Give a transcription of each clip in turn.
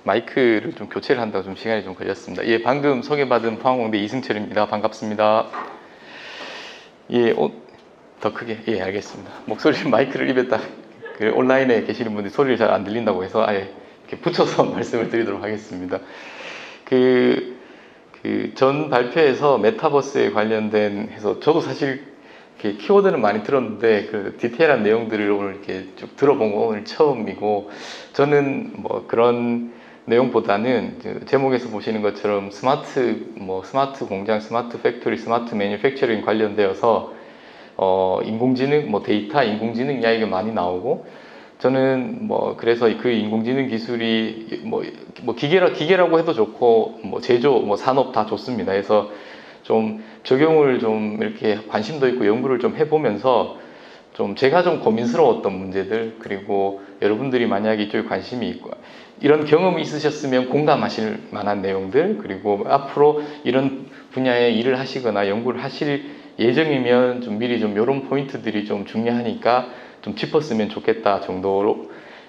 마이크를 좀 교체를 한다고 좀 시간이 좀 걸렸습니다. 예, 방금 소개받은 포항공대 이승철입니다. 반갑습니다. 예, 더 크게. 예, 알겠습니다. 목소리를 마이크를 입에 딱 온라인에 계시는 분들이 소리를 잘 안 들린다고 해서 아예 이렇게 붙여서 말씀을 드리도록 하겠습니다. 전 발표에서 메타버스에 관련된 해서 저도 사실 이렇게 키워드는 많이 들었는데 그 디테일한 내용들을 오늘 이렇게 쭉 들어본 건 오늘 처음이고, 저는 뭐 그런 내용보다는 제목에서 보시는 것처럼 스마트 공장, 스마트 팩토리, 스마트 매뉴팩처링 관련되어서 인공지능, 데이터, 인공지능 이야기가 많이 나오고, 저는 그래서 그 인공지능 기술이 기계라고 해도 좋고 제조, 산업 다 좋습니다. 그래서 좀 적용을 좀 이렇게 관심도 있고 연구를 좀 해보면서 좀 제가 좀 고민스러웠던 문제들, 그리고 여러분들이 만약에 이쪽에 관심이 있고 이런 경험이 있으셨으면 공감하실 만한 내용들, 그리고 앞으로 이런 분야에 일을 하시거나 연구를 하실 예정이면 좀 미리 좀 이런 포인트들이 좀 중요하니까 좀 짚었으면 좋겠다 정도의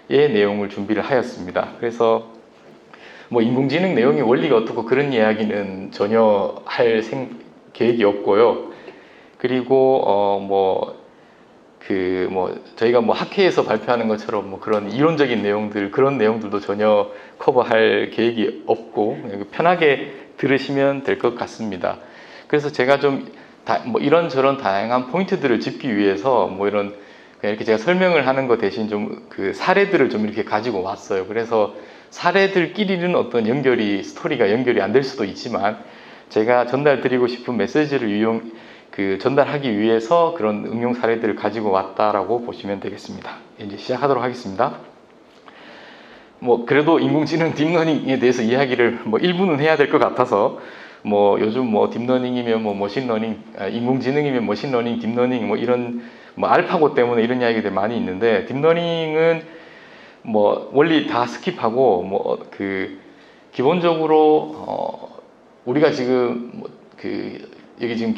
내용을 준비를 하였습니다. 그래서 인공지능 내용의 원리가 어떻고 그런 이야기는 전혀 할 계획이 없고요. 그리고 저희가 학회에서 발표하는 것처럼 그런 이론적인 내용들, 그런 내용들도 전혀 커버할 계획이 없고 편하게 들으시면 될 것 같습니다. 그래서 제가 좀 이런저런 다양한 포인트들을 짚기 위해서 그냥 이렇게 제가 설명을 하는 것 대신 좀 사례들을 좀 이렇게 가지고 왔어요. 그래서 사례들끼리는 어떤 스토리가 연결이 안 될 수도 있지만 제가 전달드리고 싶은 메시지를 전달하기 위해서 그런 응용 사례들을 가지고 왔다라고 보시면 되겠습니다. 이제 시작하도록 하겠습니다. 그래도 인공지능 딥러닝에 대해서 이야기를 일부는 해야 될 것 같아서 요즘 딥러닝이면 머신러닝, 인공지능이면 머신러닝, 딥러닝 이런 알파고 때문에 이런 이야기들 많이 있는데, 딥러닝은 원리 다 스킵하고 기본적으로 우리가 지금 여기 지금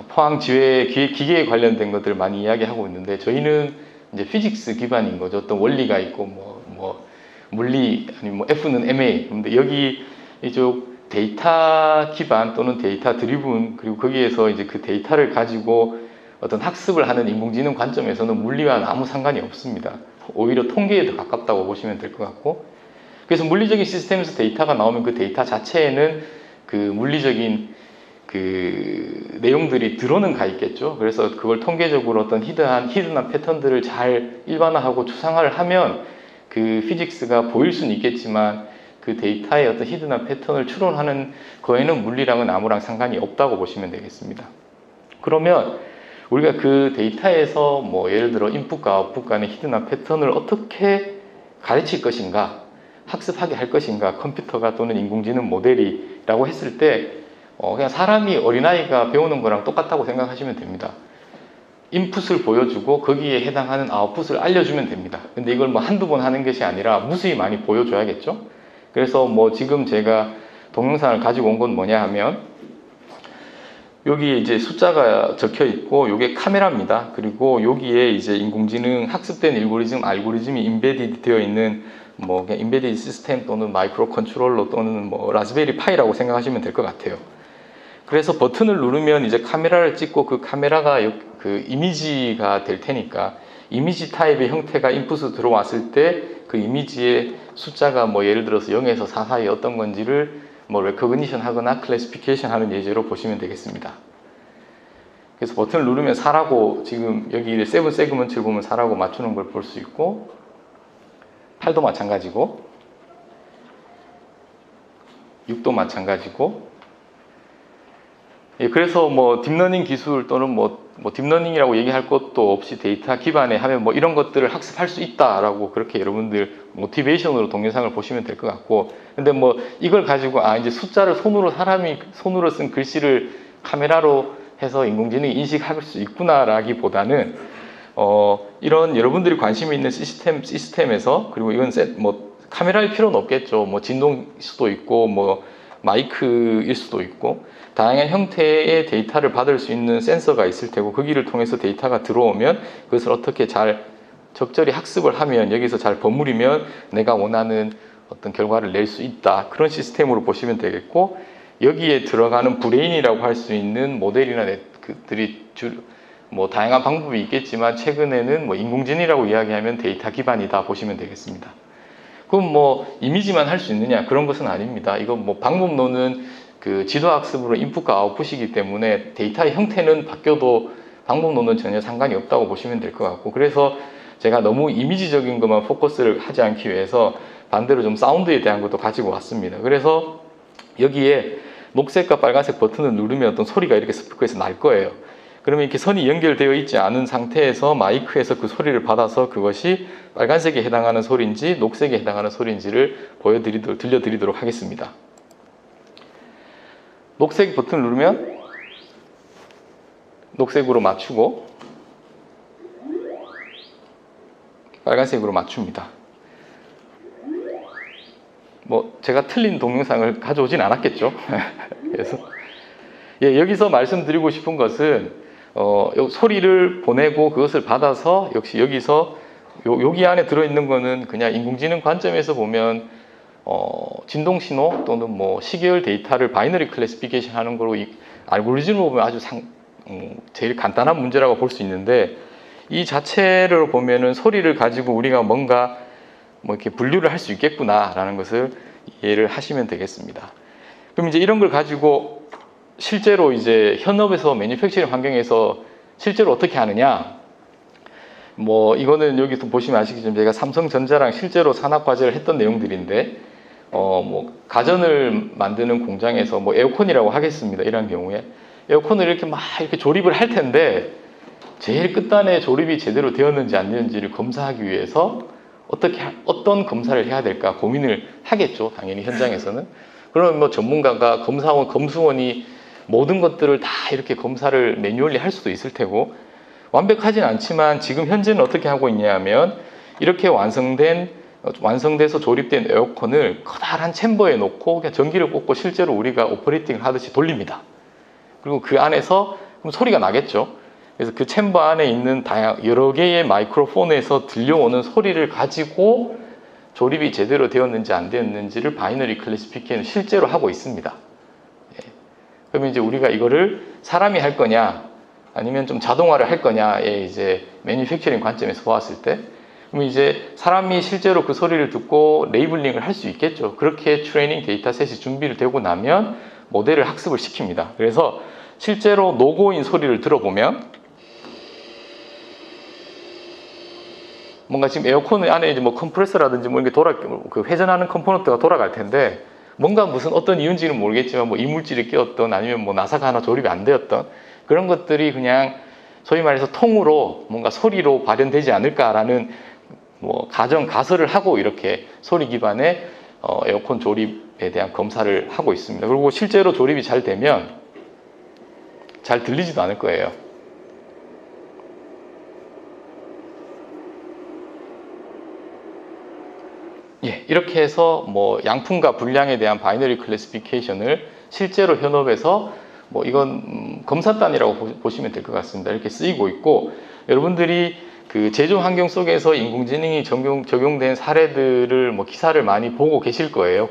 포항 지회 기계에 관련된 것들 많이 이야기하고 있는데, 저희는 이제 피직스 기반인 거죠. 어떤 원리가 있고 물리 아니면 F는 MA. 근데 여기 이쪽 데이터 기반 또는 데이터 드리븐, 그리고 거기에서 이제 그 데이터를 가지고 어떤 학습을 하는 인공지능 관점에서는 물리와는 아무 상관이 없습니다. 오히려 통계에 더 가깝다고 보시면 될 것 같고, 그래서 물리적인 시스템에서 데이터가 나오면 그 데이터 자체에는 그 물리적인 내용들이 들어는 가 있겠죠. 그래서 그걸 통계적으로 어떤 히든한 패턴들을 잘 일반화하고 추상화를 하면 그 피직스가 보일 수는 있겠지만 그 데이터의 어떤 히든한 패턴을 추론하는 거에는 물리랑은 아무랑 상관이 없다고 보시면 되겠습니다. 그러면 우리가 그 데이터에서 예를 들어 인풋과 아웃풋 간의 히든한 패턴을 어떻게 가르칠 것인가, 학습하게 할 것인가, 컴퓨터가 또는 인공지능 모델이라고 했을 때 그냥 사람이, 어린아이가 배우는 거랑 똑같다고 생각하시면 됩니다. 인풋을 보여주고 거기에 해당하는 아웃풋을 알려주면 됩니다. 근데 이걸 한두 번 하는 것이 아니라 무수히 많이 보여줘야겠죠. 그래서 지금 제가 동영상을 가지고 온 건 뭐냐 하면, 여기에 이제 숫자가 적혀 있고 요게 카메라입니다. 그리고 여기에 이제 인공지능 학습된 알고리즘이 인베디드 되어 있는 그냥 인베디드 시스템 또는 마이크로 컨트롤러 또는 라즈베리 파이라고 생각하시면 될 것 같아요. 그래서 버튼을 누르면 이제 카메라를 찍고 그 카메라가 그 이미지가 될 테니까, 이미지 타입의 형태가 인풋으로 들어왔을 때 그 이미지의 숫자가 예를 들어서 0에서 4 사이 어떤 건지를 레커그니션 하거나 클래시피케이션 하는 예제로 보시면 되겠습니다. 그래서 버튼을 누르면 4라고, 지금 여기 7 세그먼트를 보면 4라고 맞추는 걸 볼 수 있고, 8도 마찬가지고 6도 마찬가지고, 그래서 딥러닝 기술 또는 딥러닝이라고 얘기할 것도 없이 데이터 기반에 하면 이런 것들을 학습할 수 있다라고 그렇게 여러분들 모티베이션으로 동영상을 보시면 될 것 같고, 근데 이걸 가지고 이제 숫자를 사람이 손으로 쓴 글씨를 카메라로 해서 인공지능이 인식할 수 있구나라기보다는 이런 여러분들이 관심이 있는 시스템에서, 그리고 이건 카메라일 필요는 없겠죠. 진동일 수도 있고 마이크일 수도 있고 다양한 형태의 데이터를 받을 수 있는 센서가 있을 테고, 거기를 통해서 데이터가 들어오면 그것을 어떻게 잘 적절히 학습을 하면 여기서 잘 버무리면 내가 원하는 어떤 결과를 낼 수 있다. 그런 시스템으로 보시면 되겠고, 여기에 들어가는 브레인이라고 할 수 있는 모델이나 넷들이 뭐 다양한 방법이 있겠지만 최근에는 뭐 인공지능이라고 이야기하면 데이터 기반이다 보시면 되겠습니다. 그럼 뭐 이미지만 할 수 있느냐? 그런 것은 아닙니다. 이건 뭐 방법론은 그 지도학습으로 인풋과 아웃풋이기 때문에 데이터의 형태는 바뀌어도 방법론은 전혀 상관이 없다고 보시면 될 것 같고, 그래서 제가 너무 이미지적인 것만 포커스를 하지 않기 위해서 반대로 좀 사운드에 대한 것도 가지고 왔습니다. 그래서 여기에 녹색과 빨간색 버튼을 누르면 어떤 소리가 이렇게 스피커에서 날 거예요. 그러면 이렇게 선이 연결되어 있지 않은 상태에서 마이크에서 그 소리를 받아서 그것이 빨간색에 해당하는 소리인지 녹색에 해당하는 소리인지를 들려드리도록 하겠습니다. 녹색 버튼을 누르면 녹색으로 맞추고 빨간색으로 맞춥니다. 뭐 제가 틀린 동영상을 가져오진 않았겠죠. 그래서 여기서 말씀드리고 싶은 것은 소리를 보내고 그것을 받아서 역시 여기서 여기 안에 들어있는 거는 그냥 인공지능 관점에서 보면 진동 신호 또는 뭐 시계열 데이터를 바이너리 클래시피케이션 하는 거로 알고리즘으로 보면 아주 제일 간단한 문제라고 볼 수 있는데, 이 자체를 보면은 소리를 가지고 우리가 뭔가 뭐 이렇게 분류를 할 수 있겠구나라는 것을 이해를 하시면 되겠습니다. 그럼 이제 이런 걸 가지고 실제로 이제 현업에서 매니팩처링 환경에서 실제로 어떻게 하느냐? 뭐 이거는 여기서 보시면 아시겠지만 제가 삼성전자랑 실제로 산업 과제를 했던 내용들인데, 뭐 가전을 만드는 공장에서 뭐 에어컨이라고 하겠습니다. 이런 경우에 에어컨을 이렇게 막 이렇게 조립을 할 텐데 제일 끝단에 조립이 제대로 되었는지 안 되었는지를 검사하기 위해서 어떤 검사를 해야 될까 고민을 하겠죠. 당연히 현장에서는. 그러면 뭐 전문가가 검수원이 모든 것들을 다 이렇게 검사를 매뉴얼리 할 수도 있을 테고, 완벽하진 않지만 지금 현재는 어떻게 하고 있냐면 이렇게 완성돼서 조립된 에어컨을 커다란 챔버에 놓고 그냥 전기를 꽂고 실제로 우리가 오퍼레이팅을 하듯이 돌립니다. 그리고 그 안에서 그럼 소리가 나겠죠. 그래서 그 챔버 안에 있는 여러 개의 마이크로폰에서 들려오는 소리를 가지고 조립이 제대로 되었는지 안 되었는지를 바이너리 클래시피케이션 실제로 하고 있습니다. 그러면 이제 우리가 이거를 사람이 할 거냐 아니면 좀 자동화를 할 거냐의 이제 매니팩처링 관점에서 보았을 때, 그럼 이제 사람이 실제로 그 소리를 듣고 레이블링을 할 수 있겠죠. 그렇게 트레이닝 데이터셋이 준비를 되고 나면 모델을 학습을 시킵니다. 그래서 실제로 노고인 소리를 들어보면 뭔가 지금 에어컨 안에 이제 뭐 컴프레서라든지 뭐 이렇게 그 회전하는 컴포넌트가 돌아갈 텐데, 뭔가 무슨 어떤 이유인지는 모르겠지만 뭐 이물질이 끼었던 아니면 뭐 나사가 하나 조립이 안 되었던 그런 것들이 그냥 소위 말해서 통으로 뭔가 소리로 발현되지 않을까라는 뭐 가설을 하고 이렇게 소리 기반의 에어컨 조립에 대한 검사를 하고 있습니다. 그리고 실제로 조립이 잘 되면 잘 들리지도 않을 거예요. 이렇게 해서 뭐 양품과 분량에 대한 바이너리 클래시피케이션을 실제로 현업에서 뭐 이건 검사단이라고 보시면 될 것 같습니다. 이렇게 쓰이고 있고, 여러분들이 그 제조 환경 속에서 인공지능이 적용된 사례들을 뭐 기사를 많이 보고 계실 거예요.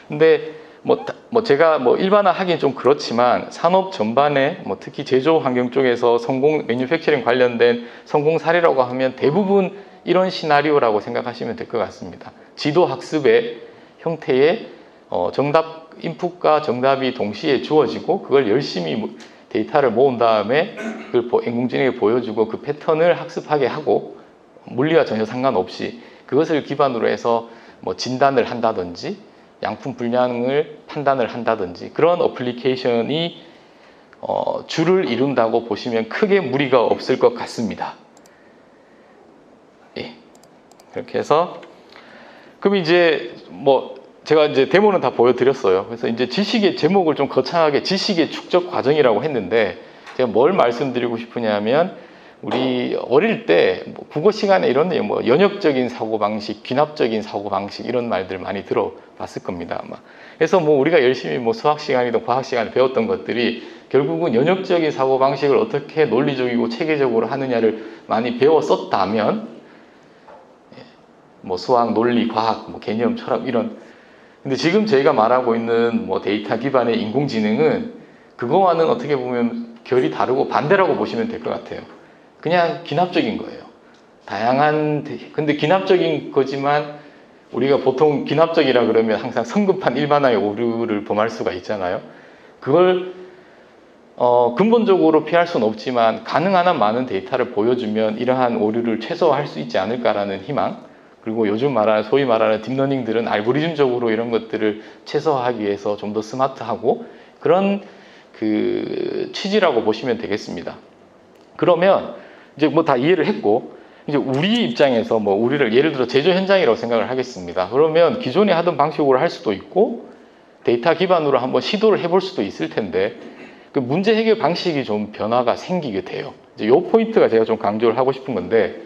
근데 뭐 제가 뭐 일반화하기는 좀 그렇지만 산업 전반에 뭐 특히 제조 환경 쪽에서 매니팩처링 관련된 성공 사례라고 하면 대부분 이런 시나리오라고 생각하시면 될 것 같습니다. 지도 학습의 형태의 인풋과 정답이 동시에 주어지고 그걸 열심히 데이터를 모은 다음에 그걸 인공지능에 보여주고 그 패턴을 학습하게 하고 물리와 전혀 상관없이 그것을 기반으로 해서 뭐 진단을 한다든지 양품 분량을 판단을 한다든지 그런 어플리케이션이 주를 이룬다고 보시면 크게 무리가 없을 것 같습니다. 그렇게 해서 그럼 이제 뭐 제가 이제 데모는 다 보여드렸어요. 그래서 이제 지식의 제목을 좀 거창하게 지식의 축적 과정이라고 했는데, 제가 뭘 말씀드리고 싶으냐면 우리 어릴 때 뭐 국어 시간에 이런 내용, 뭐 연역적인 사고방식, 귀납적인 사고방식 이런 말들 많이 들어봤을 겁니다, 아마. 그래서 뭐 우리가 열심히 뭐 수학 시간이든 과학 시간에 배웠던 것들이 결국은 연역적인 사고방식을 어떻게 논리적이고 체계적으로 하느냐를 많이 배웠었다면, 뭐 수학, 논리, 과학, 뭐 개념, 철학 이런. 근데 지금 저희가 말하고 있는 뭐 데이터 기반의 인공지능은 그거와는 어떻게 보면 결이 다르고 반대라고 보시면 될 것 같아요. 그냥 기납적인 거예요. 근데 기납적인 거지만 우리가 보통 기납적이라 그러면 항상 성급한 일반화의 오류를 범할 수가 있잖아요. 그걸 근본적으로 피할 수는 없지만 가능한 한 많은 데이터를 보여주면 이러한 오류를 최소화할 수 있지 않을까라는 희망, 그리고 요즘 소위 말하는 딥러닝들은 알고리즘적으로 이런 것들을 최소화하기 위해서 좀 더 스마트하고 그런 그 취지라고 보시면 되겠습니다. 그러면 이제 뭐 다 이해를 했고, 이제 우리 입장에서 뭐 우리를 예를 들어 제조 현장이라고 생각을 하겠습니다. 그러면 기존에 하던 방식으로 할 수도 있고 데이터 기반으로 한번 시도를 해볼 수도 있을 텐데 그 문제 해결 방식이 좀 변화가 생기게 돼요. 이제 요 포인트가 제가 좀 강조를 하고 싶은 건데,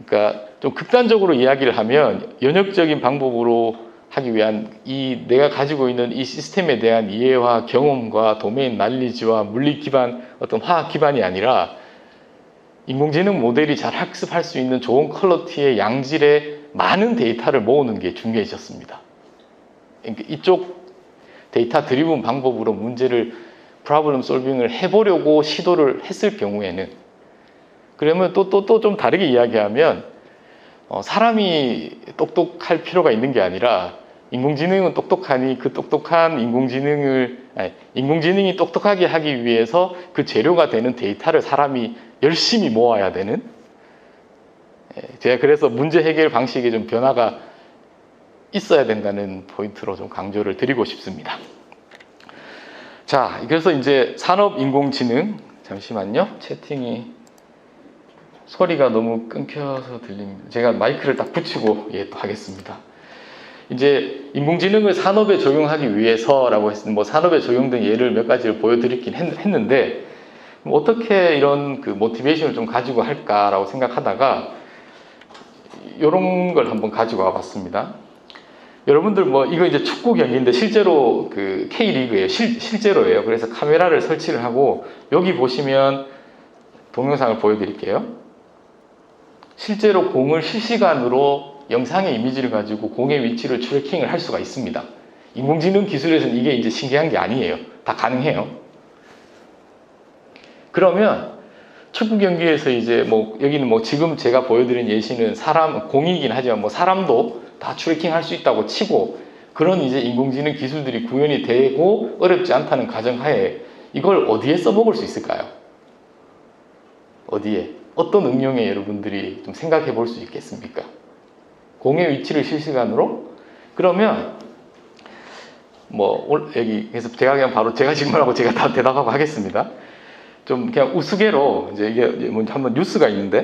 그러니까 좀 극단적으로 이야기를 하면 연역적인 방법으로 하기 위한 내가 가지고 있는 이 시스템에 대한 이해와 경험과 도메인 날리지와 물리 기반 어떤 화학 기반이 아니라 인공지능 모델이 잘 학습할 수 있는 좋은 퀄리티의 양질의 많은 데이터를 모으는 게 중요해졌습니다. 그러니까 이쪽 데이터 드리븐 방법으로 문제를 프로블럼 솔빙을 해보려고 시도를 했을 경우에는, 그러면 또 좀 다르게 이야기하면 사람이 똑똑할 필요가 있는 게 아니라 인공지능은 똑똑하니 그 똑똑한 인공지능이 똑똑하게 하기 위해서 그 재료가 되는 데이터를 사람이 열심히 모아야 되는, 제가 그래서 문제 해결 방식에 좀 변화가 있어야 된다는 포인트로 좀 강조를 드리고 싶습니다. 자, 그래서 이제 산업인공지능, 잠시만요. 채팅이 소리가 너무 끊겨서 들립니다. 제가 마이크를 딱 붙이고 또 하겠습니다. 이제 인공지능을 산업에 적용하기 위해서라고 했을 때 뭐 산업에 적용된 예를 몇 가지를 보여드리긴 했는데, 어떻게 이런 그 모티베이션을 좀 가지고 할까라고 생각하다가 이런 걸 한번 가지고 와봤습니다. 여러분들 뭐 이거 이제 축구 경기인데 실제로 그 K리그예요. 실제로예요. 그래서 카메라를 설치를 하고 여기 보시면 동영상을 보여드릴게요. 실제로 공을 실시간으로 영상의 이미지를 가지고 공의 위치를 트래킹을 할 수가 있습니다. 인공지능 기술에서는 이게 이제 신기한 게 아니에요. 다 가능해요. 그러면 축구 경기에서 이제 뭐 여기는 뭐 지금 제가 보여드린 예시는 공이긴 하지만 뭐 사람도 다 트래킹 할 수 있다고 치고, 그런 이제 인공지능 기술들이 구현이 되고 어렵지 않다는 가정하에 이걸 어디에 써먹을 수 있을까요? 어디에? 어떤 응용에 여러분들이 좀 생각해 볼 수 있겠습니까? 공의 위치를 실시간으로? 그러면 뭐 여기 그래서 제가 그냥 바로 제가 질문하고 제가 다 대답하고 하겠습니다. 좀 그냥 우스개로 이제 이게 뭔지 한번 뉴스가 있는데,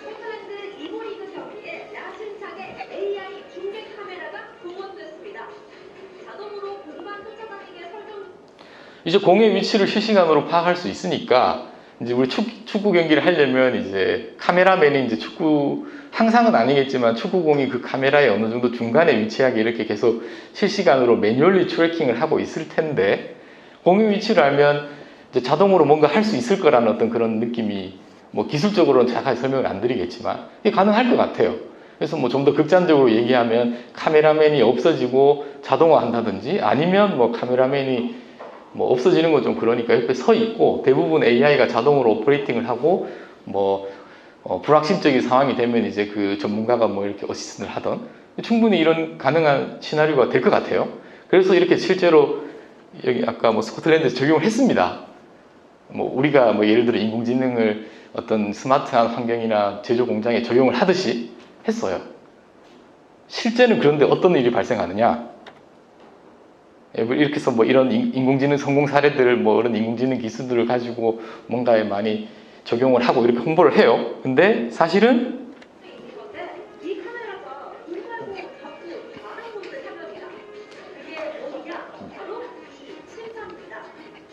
스코틀랜드 이모리그 경기에 야심차게 AI 중계 카메라가 동원됐습니다. 자동으로 공간 쫓아다니게 설정. 이제 공의 위치를 실시간으로 파악할 수 있으니까 이제 우리 축구 경기를 하려면 이제 카메라맨이 이제 항상은 아니겠지만 축구공이 그 카메라에 어느 정도 중간에 위치하게 이렇게 계속 실시간으로 매뉴얼리 트래킹을 하고 있을 텐데, 공의 위치를 알면 이제 자동으로 뭔가 할 수 있을 거라는 어떤 그런 느낌이, 뭐 기술적으로는 정확하게 설명을 안 드리겠지만 이게 가능할 것 같아요. 그래서 뭐 좀 더 극단적으로 얘기하면 카메라맨이 없어지고 자동화한다든지, 아니면 뭐 카메라맨이 뭐 없어지는 건 좀 그러니까 옆에 서 있고 대부분 AI가 자동으로 오퍼레이팅을 하고, 뭐 불확실적인 상황이 되면 이제 그 전문가가 뭐 이렇게 어시스트를 하던, 충분히 이런 가능한 시나리오가 될 것 같아요. 그래서 이렇게 실제로 여기 아까 뭐 스코틀랜드에서 적용을 했습니다. 뭐 우리가 뭐 예를 들어 인공지능을 어떤 스마트한 환경이나 제조 공장에 적용을 하듯이 했어요. 실제는 그런데 어떤 일이 발생하느냐? 이렇게 해서 뭐 이런 인공지능 성공 사례들을 뭐 이런 인공지능 기술들을 가지고 뭔가에 많이 적용을 하고 이렇게 홍보를 해요. 근데 사실은 이 카메라가 우리나라고 자꾸 다른 곳을 생각이다. 그게 뭐냐? 바로 이 심판입니다.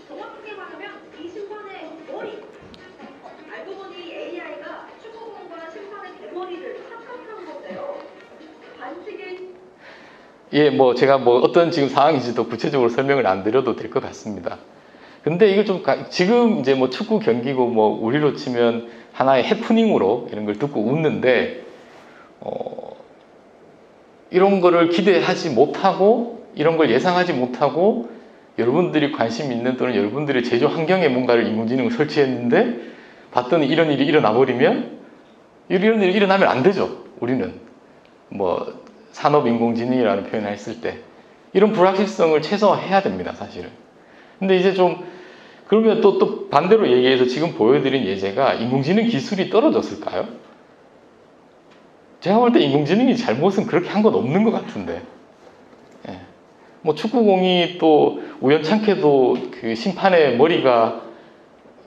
정확하게 말하면 이 심판의 머리. 알고 보니 AI가 축구공과 심판의 대머리를 합작한 건데요. 반칙이 뭐 제가 뭐 어떤 지금 상황인지도 구체적으로 설명을 안 드려도 될 것 같습니다. 근데 이걸 좀 지금 이제 뭐 축구 경기고 뭐 우리로 치면 하나의 해프닝으로 이런 걸 듣고 웃는데, 이런 거를 기대하지 못하고 이런 걸 예상하지 못하고 여러분들이 관심 있는 또는 여러분들의 제조 환경에 뭔가를 인공지능을 설치했는데 봤더니 이런 일이 일어나 버리면 이런 일이 일어나면 안 되죠. 우리는 뭐 산업인공지능이라는 표현을 했을 때 이런 불확실성을 최소화해야 됩니다. 사실은. 근데 이제 좀 그러면 또 반대로 얘기해서 지금 보여드린 예제가 인공지능 기술이 떨어졌을까요? 제가 볼 때 인공지능이 잘못은 그렇게 한 건 없는 것 같은데. 예. 뭐 축구공이 또 우연찮게도 그 심판의 머리가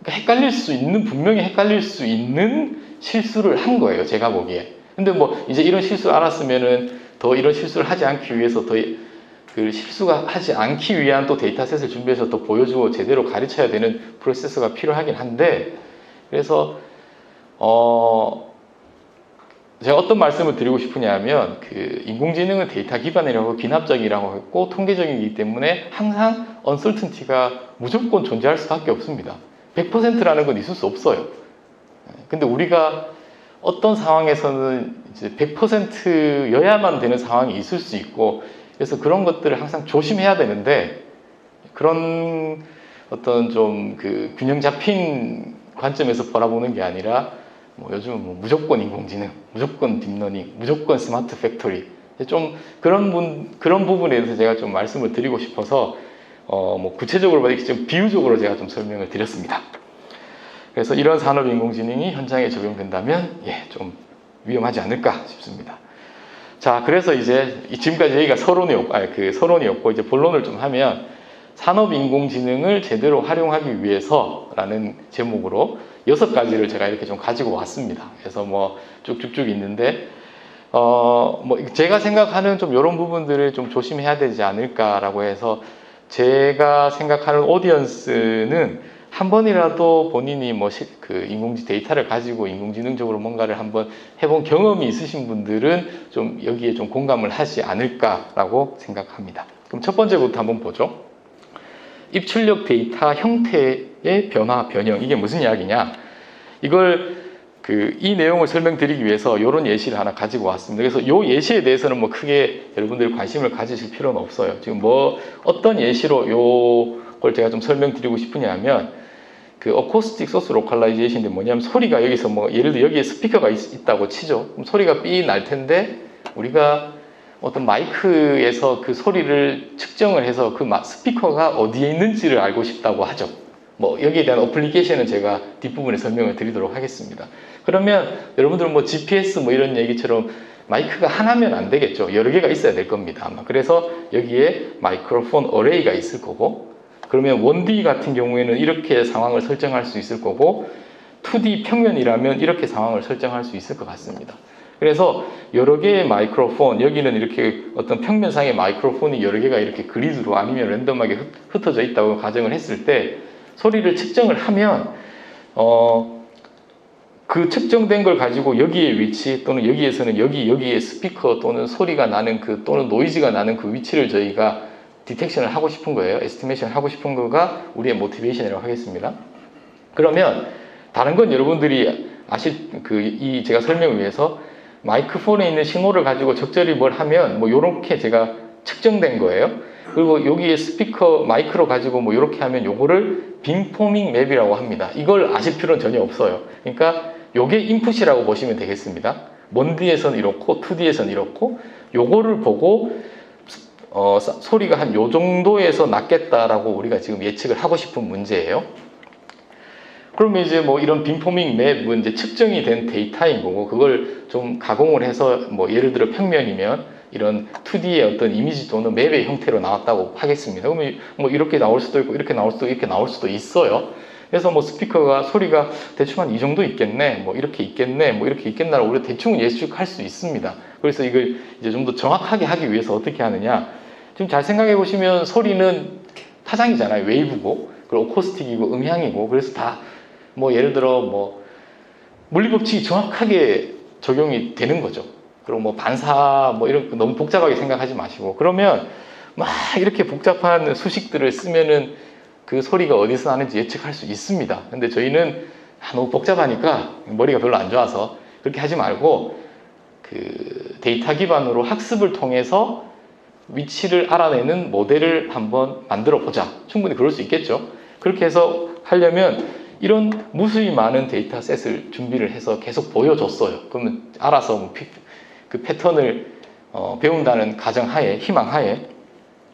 헷갈릴 수 있는, 분명히 헷갈릴 수 있는 실수를 한 거예요. 제가 보기에. 근데 뭐 이제 이런 실수를 알았으면은 더 이런 실수를 하지 않기 위해서 더 그 실수가 하지 않기 위한 또 데이터셋을 준비해서 또 보여주고 제대로 가르쳐야 되는 프로세스가 필요하긴 한데, 그래서 제가 어떤 말씀을 드리고 싶으냐면 그 인공지능은 데이터 기반이라고 기납적이라고 했고 통계적이기 때문에 항상 uncertainty가 무조건 존재할 수밖에 없습니다. 100%라는 건 있을 수 없어요. 근데 우리가 어떤 상황에서는 이제 100%여야만 되는 상황이 있을 수 있고, 그래서 그런 것들을 항상 조심해야 되는데, 그런 어떤 좀 그 균형 잡힌 관점에서 바라보는 게 아니라 뭐 요즘은 뭐 무조건 인공지능, 무조건 딥러닝, 무조건 스마트 팩토리, 좀 그런 부분에 대해서 제가 좀 말씀을 드리고 싶어서 뭐 구체적으로 좀 비유적으로 제가 좀 설명을 드렸습니다. 그래서 이런 산업 인공지능이 현장에 적용된다면 좀 위험하지 않을까 싶습니다. 자, 그래서 이제 지금까지 여기가 서론이었고 이제 본론을 좀 하면 산업 인공지능을 제대로 활용하기 위해서라는 제목으로 6가지를 제가 이렇게 좀 가지고 왔습니다. 그래서 뭐 쭉쭉쭉 있는데 뭐 제가 생각하는 좀 이런 부분들을 좀 조심해야 되지 않을까라고 해서, 제가 생각하는 오디언스는 한 번이라도 본인이 뭐 그 인공지능 데이터를 가지고 인공지능적으로 뭔가를 한번 해본 경험이 있으신 분들은 좀 여기에 좀 공감을 하지 않을까라고 생각합니다. 그럼 첫 번째부터 한번 보죠. 입출력 데이터 형태의 변화, 변형. 이게 무슨 이야기냐? 이걸 이 내용을 설명드리기 위해서 이런 예시를 하나 가지고 왔습니다. 그래서 이 예시에 대해서는 뭐 크게 여러분들이 관심을 가지실 필요는 없어요. 지금 뭐 어떤 예시로 요걸 제가 좀 설명드리고 싶으냐면, 그 어코스틱 소스 로컬라이제이션인데 뭐냐면, 소리가 여기서 뭐 예를 들어 여기에 스피커가 있다고 치죠. 그럼 소리가 삐 날 텐데 우리가 어떤 마이크에서 그 소리를 측정을 해서 그 스피커가 어디에 있는지를 알고 싶다고 하죠. 뭐 여기에 대한 어플리케이션은 제가 뒷부분에 설명을 드리도록 하겠습니다. 그러면 여러분들은 뭐 GPS 뭐 이런 얘기처럼 마이크가 하나면 안 되겠죠. 여러 개가 있어야 될 겁니다, 아마. 그래서 여기에 마이크로폰 어레이가 있을 거고, 그러면 1D 같은 경우에는 이렇게 상황을 설정할 수 있을 거고, 2D 평면이라면 이렇게 상황을 설정할 수 있을 것 같습니다. 그래서 여러 개의 마이크로폰, 여기는 이렇게 어떤 평면상의 마이크로폰이 여러 개가 이렇게 그리드로 아니면 랜덤하게 흩어져 있다고 가정을 했을 때, 소리를 측정을 하면 그 측정된 걸 가지고 여기의 위치, 또는 여기에서는 여기에 스피커 또는 소리가 나는 또는 노이즈가 나는 그 위치를 저희가 디텍션을 하고 싶은 거예요. 에스티메이션을 하고 싶은 거가 우리의 모티베이션이라고 하겠습니다. 그러면 다른 건 여러분들이 제가 설명을 위해서 마이크폰에 있는 신호를 가지고 적절히 뭘 하면 뭐 요렇게 제가 측정된 거예요. 그리고 여기에 스피커 마이크로 가지고 뭐 이렇게 하면 요거를 빔포밍 맵이라고 합니다. 이걸 아실 필요는 전혀 없어요. 그러니까 요게 인풋이라고 보시면 되겠습니다. 1D에서는 이렇고 2D에서는 이렇고, 요거를 보고 소리가 한 요 정도에서 났겠다라고 우리가 지금 예측을 하고 싶은 문제예요. 그러면 이제 뭐 이런 빔포밍 맵은 이제 측정이 된 데이터인 거고, 그걸 좀 가공을 해서 뭐 예를 들어 평면이면 이런 2D의 어떤 이미지 또는 맵의 형태로 나왔다고 하겠습니다. 그러면 뭐 이렇게 나올 수도 있고 이렇게 나올 수도 이렇게 나올 수도 있어요. 그래서 뭐 스피커가 소리가 대충 한 이 정도 있겠네, 뭐 이렇게 있겠네, 뭐 이렇게 있겠나를 우리가 대충 예측할 수 있습니다. 그래서 이걸 이제 좀 더 정확하게 하기 위해서 어떻게 하느냐? 지금 잘 생각해 보시면 소리는 타장이잖아요. 웨이브고, 그리고 어코스틱이고 음향이고, 그래서 다 뭐 예를 들어 뭐 물리법칙이 정확하게 적용이 되는 거죠. 그리고 뭐 반사 뭐 이런 거 너무 복잡하게 생각하지 마시고, 그러면 막 이렇게 복잡한 수식들을 쓰면은 그 소리가 어디서 나는지 예측할 수 있습니다. 근데 저희는 너무 복잡하니까 머리가 별로 안 좋아서 그렇게 하지 말고, 그 데이터 기반으로 학습을 통해서 위치를 알아내는 모델을 한번 만들어 보자. 충분히 그럴 수 있겠죠. 그렇게 해서 하려면 이런 무수히 많은 데이터셋을 준비를 해서 계속 보여줬어요. 그러면 알아서 뭐 그 패턴을 배운다는 가정하에, 희망하에.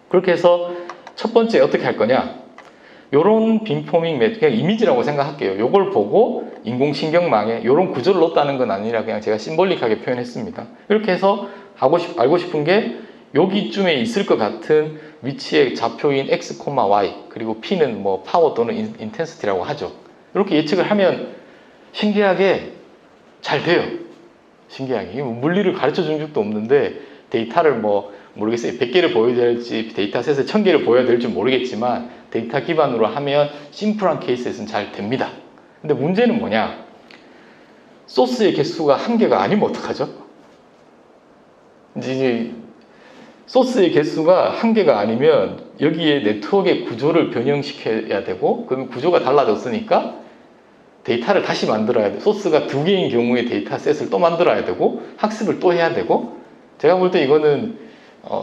그렇게 해서 첫 번째 어떻게 할 거냐. 요런 빔포밍 매트릭, 그냥 이미지라고 생각할게요. 요걸 보고 인공신경망에 요런 구조를 넣었다는 건 아니라 그냥 제가 심볼릭하게 표현했습니다. 이렇게 해서 알고 싶은 게 여기쯤에 있을 것 같은 위치의 좌표인 x, y 그리고 p는 뭐 파워 또는 인텐시티라고 하죠. 이렇게 예측을 하면 신기하게 잘 돼요. 신기하게. 물리를 가르쳐 준 적도 없는데 데이터를 뭐 모르겠어요. 100개를 보여야 될지 데이터셋을 1000개를 보여야 될지 모르겠지만 데이터 기반으로 하면 심플한 케이스에서는 잘 됩니다. 근데 문제는 뭐냐? 소스의 개수가 한계가 아니면 어떡하죠? 이제 소스의 개수가 한계가 아니면 여기에 네트워크의 구조를 변형시켜야 되고 그러면 구조가 달라졌으니까 데이터를 다시 만들어야 돼. 소스가 2개인 경우에 데이터셋을 또 만들어야 되고 학습을 또 해야 되고 제가 볼 때 이거는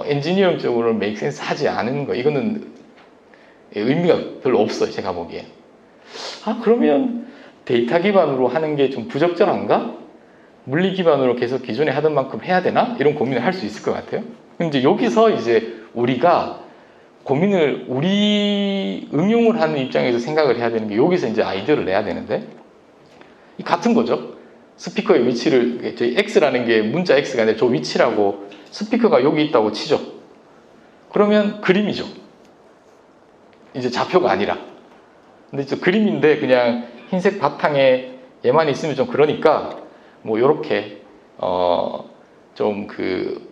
엔지니어링적으로 메이크 센스 하지 않은 거 이거는 의미가 별로 없어요. 제가 보기에. 그러면 데이터 기반으로 하는 게 좀 부적절한가? 물리 기반으로 계속 기존에 하던 만큼 해야 되나? 이런 고민을 할 수 있을 것 같아요. 근데 여기서 이제 우리가 고민을 우리 응용을 하는 입장에서 생각을 해야 되는 게 여기서 이제 아이디어를 내야 되는데 같은 거죠. 스피커의 위치를 저희 X라는 게 문자 X가 아니라 저 위치라고 스피커가 여기 있다고 치죠. 그러면 그림이죠. 이제 좌표가 아니라. 근데 저 그림인데 그냥 흰색 바탕에 얘만 있으면 좀 그러니까 뭐 요렇게 좀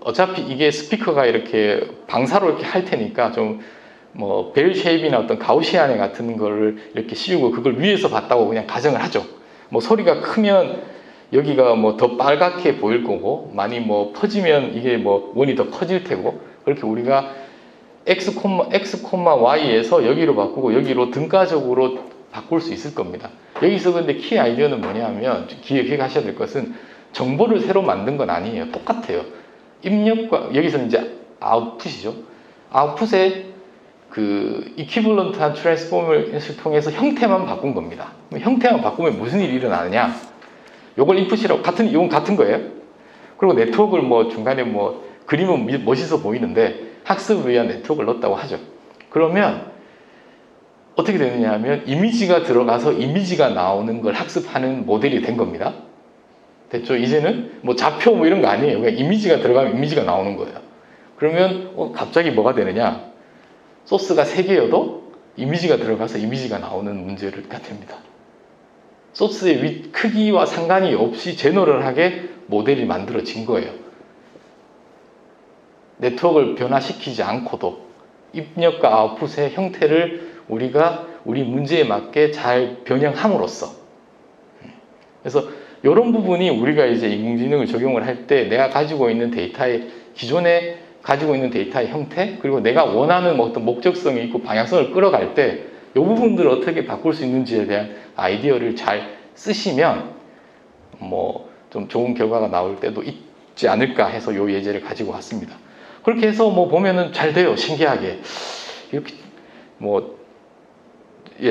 어차피 이게 스피커가 이렇게 방사로 이렇게 할 테니까 좀 뭐 벨 쉐입이나 어떤 가우시안에 같은 거를 이렇게 씌우고 그걸 위에서 봤다고 그냥 가정을 하죠. 뭐 소리가 크면 여기가 뭐 더 빨갛게 보일 거고 많이 뭐 퍼지면 이게 뭐 원이 더 커질 테고 그렇게 우리가 x, y에서 여기로 바꾸고 여기로 등가적으로 바꿀 수 있을 겁니다. 여기서 근데 키 아이디어는 뭐냐면 기억하셔야 될 것은 정보를 새로 만든 건 아니에요. 똑같아요. 입력과 여기서는 이제 아웃풋이죠. 아웃풋에 이퀴벌런트한 트랜스포머를 통해서 형태만 바꾼 겁니다. 형태만 바꾸면 무슨 일이 일어나느냐? 요걸 인풋이라고 이건 같은 거예요. 그리고 네트워크를 뭐 중간에 뭐 그림은 멋있어 보이는데 학습을 위한 네트워크를 넣었다고 하죠. 그러면 어떻게 되느냐 하면 이미지가 들어가서 이미지가 나오는 걸 학습하는 모델이 된 겁니다. 됐죠? 이제는 뭐 좌표 뭐 이런 거 아니에요. 그냥 이미지가 들어가면 이미지가 나오는 거예요. 그러면 갑자기 뭐가 되느냐? 소스가 3개여도 이미지가 들어가서 이미지가 나오는 문제가 됩니다. 소스의 크기와 상관이 없이 제너럴하게 모델이 만들어진 거예요. 네트워크를 변화시키지 않고도 입력과 아웃풋의 형태를 우리가 우리 문제에 맞게 잘 변형함으로써 그래서 이런 부분이 우리가 이제 인공지능을 적용을 할 때 내가 가지고 있는 기존에 가지고 있는 데이터의 형태 그리고 내가 원하는 어떤 목적성이 있고 방향성을 끌어갈 때 이 부분들을 어떻게 바꿀 수 있는지에 대한 아이디어를 잘 쓰시면 뭐 좀 좋은 결과가 나올 때도 있지 않을까 해서 이 예제를 가지고 왔습니다. 그렇게 해서 뭐 보면은 잘 돼요. 신기하게 이렇게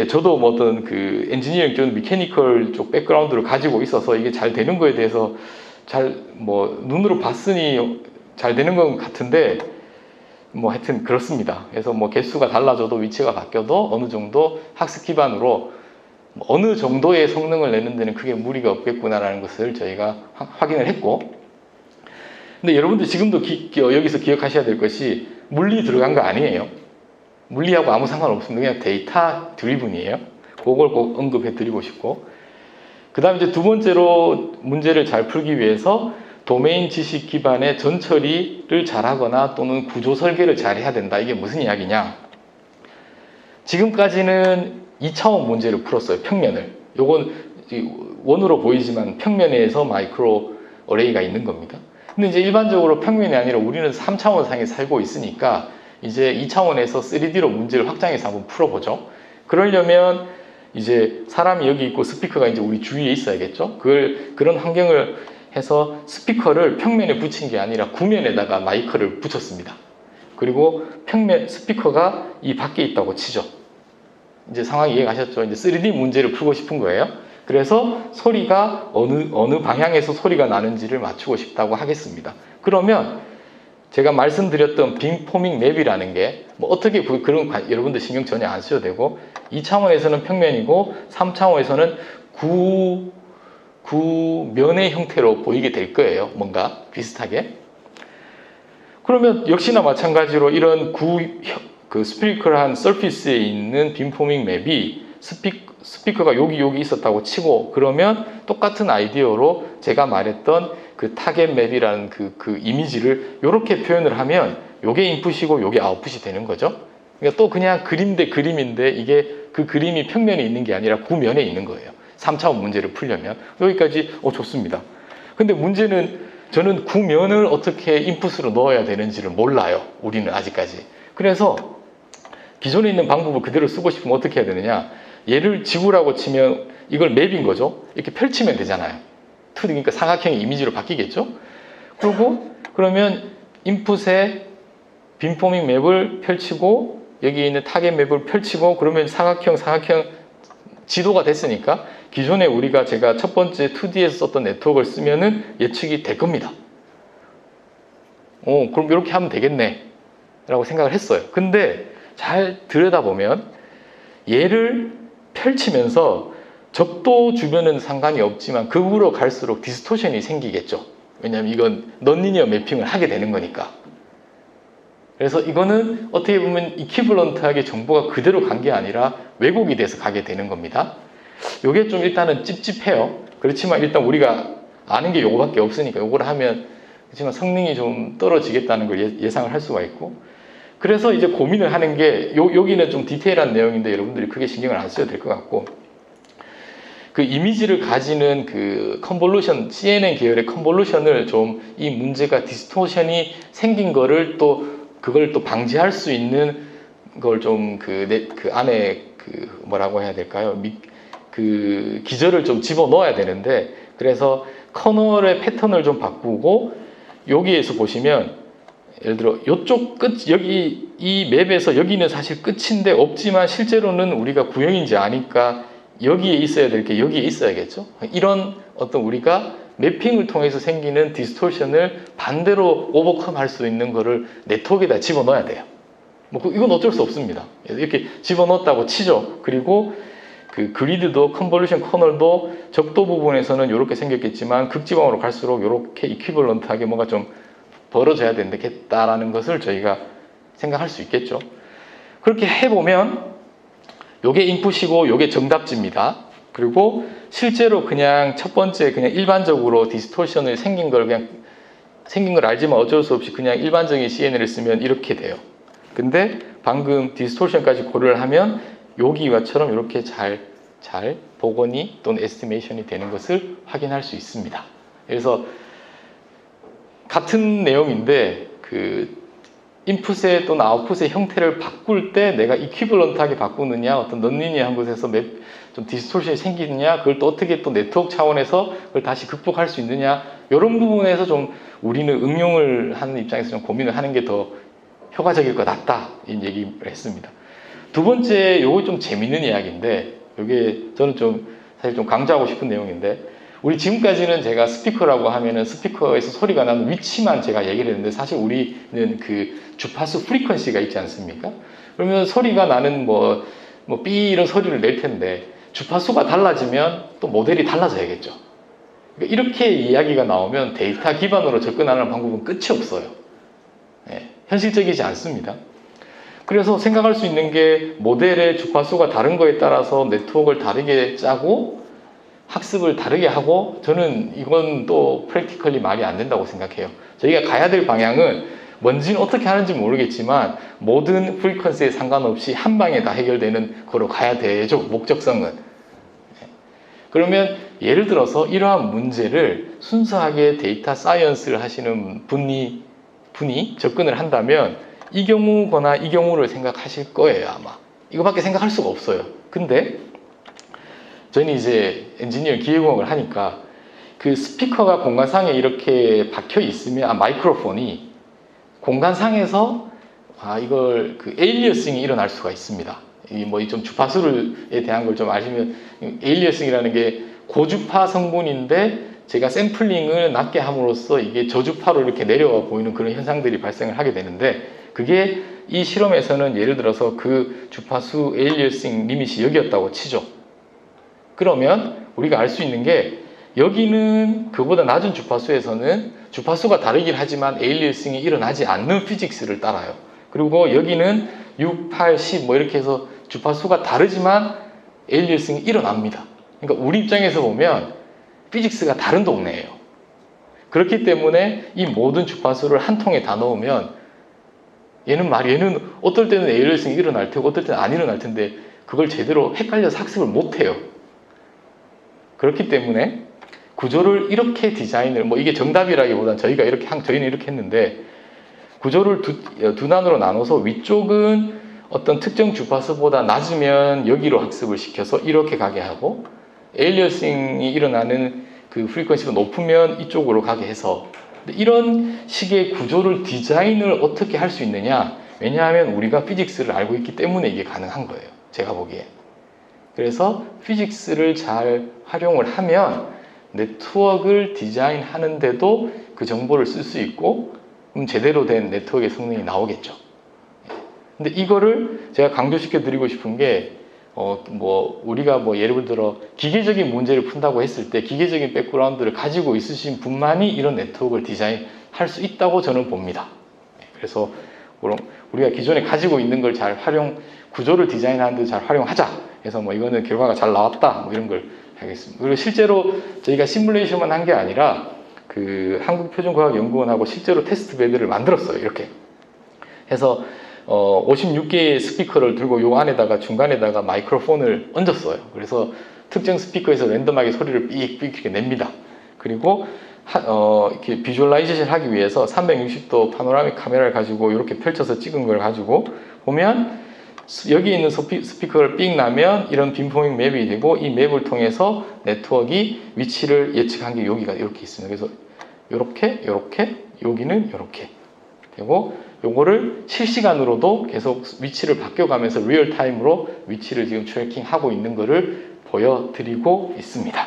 저도 뭐 어떤 엔지니어링 쪽 미케니컬 쪽 백그라운드를 가지고 있어서 이게 잘 되는 거에 대해서 눈으로 봤으니 잘 되는 것 같은데 뭐 하여튼 그렇습니다. 그래서 뭐 개수가 달라져도 위치가 바뀌어도 어느 정도 학습 기반으로 어느 정도의 성능을 내는 데는 크게 무리가 없겠구나라는 것을 저희가 확인을 했고 근데 여러분들 지금도 여기서 기억하셔야 될 것이 물리 들어간 거 아니에요. 물리하고 아무 상관없습니다. 그냥 데이터 드리븐이에요. 그걸 꼭 언급해 드리고 싶고 그 다음에 이제 두 번째로 문제를 잘 풀기 위해서 도메인 지식 기반의 전처리를 잘하거나 또는 구조 설계를 잘 해야 된다. 이게 무슨 이야기냐? 지금까지는 2차원 문제를 풀었어요. 평면을. 요건 원으로 보이지만 평면에서 마이크로 어레이가 있는 겁니다. 근데 이제 일반적으로 평면이 아니라 우리는 3차원 상에 살고 있으니까 이제 2차원에서 3D로 문제를 확장해서 한번 풀어보죠. 그러려면 이제 사람이 여기 있고 스피커가 이제 우리 주위에 있어야겠죠. 그런 환경을 해서 스피커를 평면에 붙인 게 아니라 구면에다가 마이크를 붙였습니다. 그리고 평면 스피커가 이 밖에 있다고 치죠. 이제 상황 이해가셨죠? 이제 3D 문제를 풀고 싶은 거예요. 그래서 소리가 어느 방향에서 소리가 나는지를 맞추고 싶다고 하겠습니다. 그러면 제가 말씀드렸던 빔포밍 맵이라는 게 뭐 어떻게 그런 여러분들 신경 전혀 안 쓰셔도 되고 2차원에서는 평면이고 3차원에서는 구면의 형태로 보이게 될 거예요. 뭔가 비슷하게. 그러면 역시나 마찬가지로 이런 스피리컬한 서피스에 있는 빔포밍 맵이 스피커가 여기 있었다고 치고 그러면 똑같은 아이디어로 제가 말했던 그 타겟 맵이라는 그 이미지를 이렇게 표현을 하면 요게 인풋이고 요게 아웃풋이 되는 거죠. 그러니까 또 그냥 그림 대 그림인데 이게 그 그림이 평면에 있는 게 아니라 구면에 있는 거예요. 3차원 문제를 풀려면 여기까지 좋습니다. 근데 문제는 저는 구면을 어떻게 인풋으로 넣어야 되는지를 몰라요. 우리는 아직까지. 그래서 기존에 있는 방법을 그대로 쓰고 싶으면 어떻게 해야 되느냐. 얘를 지구라고 치면 이걸 맵인 거죠. 이렇게 펼치면 되잖아요. 2D, 그러니까 삼각형의 이미지로 바뀌겠죠. 그러면 인풋에 빔포밍 맵을 펼치고 여기 있는 타겟 맵을 펼치고 그러면 삼각형 지도가 됐으니까 기존에 제가 첫 번째 2D에서 썼던 네트워크를 쓰면은 예측이 될 겁니다. 그럼 이렇게 하면 되겠네 라고 생각을 했어요. 근데 잘 들여다보면 얘를 펼치면서 적도 주변은 상관이 없지만 극으로 갈수록 디스토션이 생기겠죠. 왜냐하면 이건 넌리니어 매핑을 하게 되는 거니까. 그래서 이거는 어떻게 보면 이퀴벌런트하게 정보가 그대로 간 게 아니라 왜곡이 돼서 가게 되는 겁니다. 이게 좀 일단은 찝찝해요. 그렇지만 일단 우리가 아는 게 요거밖에 없으니까 요거를 하면 그렇지만 성능이 좀 떨어지겠다는 걸 예상을 할 수가 있고 그래서 이제 고민을 하는 게 여기는 좀 디테일한 내용인데 여러분들이 크게 신경을 안 써도 될 것 같고 그 이미지를 가지는 그 컨볼루션, CNN 계열의 컨볼루션을 좀 이 문제가 디스토션이 생긴 거를 그걸 또 방지할 수 있는 걸 좀 그 안에 뭐라고 해야 될까요? 그 기저를 좀 집어 넣어야 되는데 그래서 커널의 패턴을 좀 바꾸고 여기에서 보시면 예를 들어 이쪽 끝 여기 이 맵에서 여기는 사실 끝인데 없지만 실제로는 우리가 구형인지 아니까 여기에 있어야 될 게 여기에 있어야겠죠. 이런 어떤 우리가 매핑을 통해서 생기는 디스토션을 반대로 오버컴할 수 있는 거를 네트워크에다 집어넣어야 돼요. 이건 어쩔 수 없습니다. 이렇게 집어넣었다고 치죠. 그리고 그 그리드도 컨볼루션 커널도 적도 부분에서는 이렇게 생겼겠지만 극지방으로 갈수록 이렇게 이퀴벌런트하게 뭔가 좀 벌어져야 된다라는 것을 저희가 생각할 수 있겠죠. 그렇게 해보면 요게 인풋이고 요게 정답지입니다. 그리고 실제로 그냥 첫 번째 그냥 일반적으로 디스토션을 생긴 걸 알지만 어쩔 수 없이 그냥 일반적인 CNN을 쓰면 이렇게 돼요. 근데 방금 디스토션까지 고려를 하면 여기와처럼 이렇게 잘 복원이 또는 에스티메이션이 되는 것을 확인할 수 있습니다. 그래서 같은 내용인데 인풋의 또는 아웃풋의 형태를 바꿀 때 내가 이퀴벌런트하게 바꾸느냐 어떤 넌리니어한 곳에서 좀 디스토션이 생기느냐 그걸 또 어떻게 또 네트워크 차원에서 그걸 다시 극복할 수 있느냐 이런 부분에서 좀 우리는 응용을 하는 입장에서 좀 고민을 하는 게 더 효과적일 것 같다 이 얘기를 했습니다. 두 번째 요거 좀 재밌는 이야기인데 이게 저는 좀 사실 좀 강조하고 싶은 내용인데 우리 지금까지는 제가 스피커라고 하면은 스피커에서 소리가 나는 위치만 제가 얘기를 했는데 사실 우리는 그 주파수 프리퀀시가 있지 않습니까? 그러면 소리가 나는 삐 이런 소리를 낼 텐데 주파수가 달라지면 또 모델이 달라져야겠죠. 그러니까 이렇게 이야기가 나오면 데이터 기반으로 접근하는 방법은 끝이 없어요. 현실적이지 않습니다. 그래서 생각할 수 있는 게 모델의 주파수가 다른 거에 따라서 네트워크를 다르게 짜고 학습을 다르게 하고 저는 이건 또 프랙티컬리 말이 안 된다고 생각해요. 저희가 가야 될 방향은 뭔지는 어떻게 하는지 모르겠지만 모든 프리퀀시에 상관없이 한 방에 다 해결되는 거로 가야 되죠. 목적성은. 그러면 예를 들어서 이러한 문제를 순수하게 데이터 사이언스를 하시는 분이 접근을 한다면 이 경우거나 이 경우를 생각하실 거예요. 아마 이거밖에 생각할 수가 없어요. 근데 저희는 이제 엔지니어 기계공학을 하니까 그 스피커가 공간상에 이렇게 박혀 있으면 마이크로폰이 공간상에서 이걸 그 에일리어싱이 일어날 수가 있습니다. 이 뭐 좀 주파수에 대한 걸 좀 아시면 에일리어싱이라는 게 고주파 성분인데 제가 샘플링을 낮게 함으로써 이게 저주파로 이렇게 내려와 보이는 그런 현상들이 발생을 하게 되는데 그게 이 실험에서는 예를 들어서 그 주파수 에일리어싱 리밋이 여기였다고 치죠. 그러면 우리가 알 수 있는 게 여기는 그보다 낮은 주파수에서는 주파수가 다르긴 하지만 에일리어싱이 일어나지 않는 피직스를 따라요. 그리고 여기는 6, 8, 10 뭐 이렇게 해서 주파수가 다르지만 에일리어싱이 일어납니다. 그러니까 우리 입장에서 보면 피직스가 다른 동네예요. 그렇기 때문에 이 모든 주파수를 한 통에 다 넣으면 얘는 어떨 때는 에일리어싱이 일어날 테고 어떨 때는 안 일어날 텐데 그걸 제대로 헷갈려서 학습을 못 해요. 그렇기 때문에 구조를 이렇게 디자인을 이게 정답이라기보단 저희는 이렇게 했는데 구조를 두 단으로 나눠서 위쪽은 어떤 특정 주파수보다 낮으면 여기로 학습을 시켜서 이렇게 가게 하고 에일리어싱이 일어나는 그 프리퀀시가 높으면 이쪽으로 가게 해서 이런 식의 구조를 디자인을 어떻게 할 수 있느냐? 왜냐하면 우리가 피직스를 알고 있기 때문에 이게 가능한 거예요. 제가 보기에. 그래서 피직스를 잘 활용을 하면 네트워크를 디자인하는데도 그 정보를 쓸 수 있고 제대로 된 네트워크의 성능이 나오겠죠. 근데 이거를 제가 강조시켜 드리고 싶은 게 우리가 예를 들어 기계적인 문제를 푼다고 했을 때 기계적인 백그라운드를 가지고 있으신 분만이 이런 네트워크를 디자인할 수 있다고 저는 봅니다. 그래서 우리가 기존에 가지고 있는 걸 잘 구조를 디자인하는데 잘 활용하자. 그래서 이거는 결과가 잘 나왔다. 이런 걸 하겠습니다. 그리고 실제로 저희가 시뮬레이션만 한 게 아니라 그 한국표준과학연구원하고 실제로 테스트 베드를 만들었어요. 이렇게 해서 56개의 스피커를 들고 요 안에다가 중간에다가 마이크로폰을 얹었어요. 그래서 특정 스피커에서 랜덤하게 소리를 삑삑 이렇게 냅니다. 그리고 이렇게 비주얼라이제이션 하기 위해서 360도 파노라믹 카메라를 가지고 이렇게 펼쳐서 찍은 걸 가지고 보면 여기 있는 스피커를 삑 나면 이런 빔포밍 맵이 되고 이 맵을 통해서 네트워크 위치를 예측한 게 여기가 이렇게 있습니다. 그래서 이렇게 여기는 이렇게 되고 요거를 실시간으로도 계속 위치를 바뀌어가면서 리얼타임으로 위치를 지금 트래킹하고 있는 거를 보여드리고 있습니다.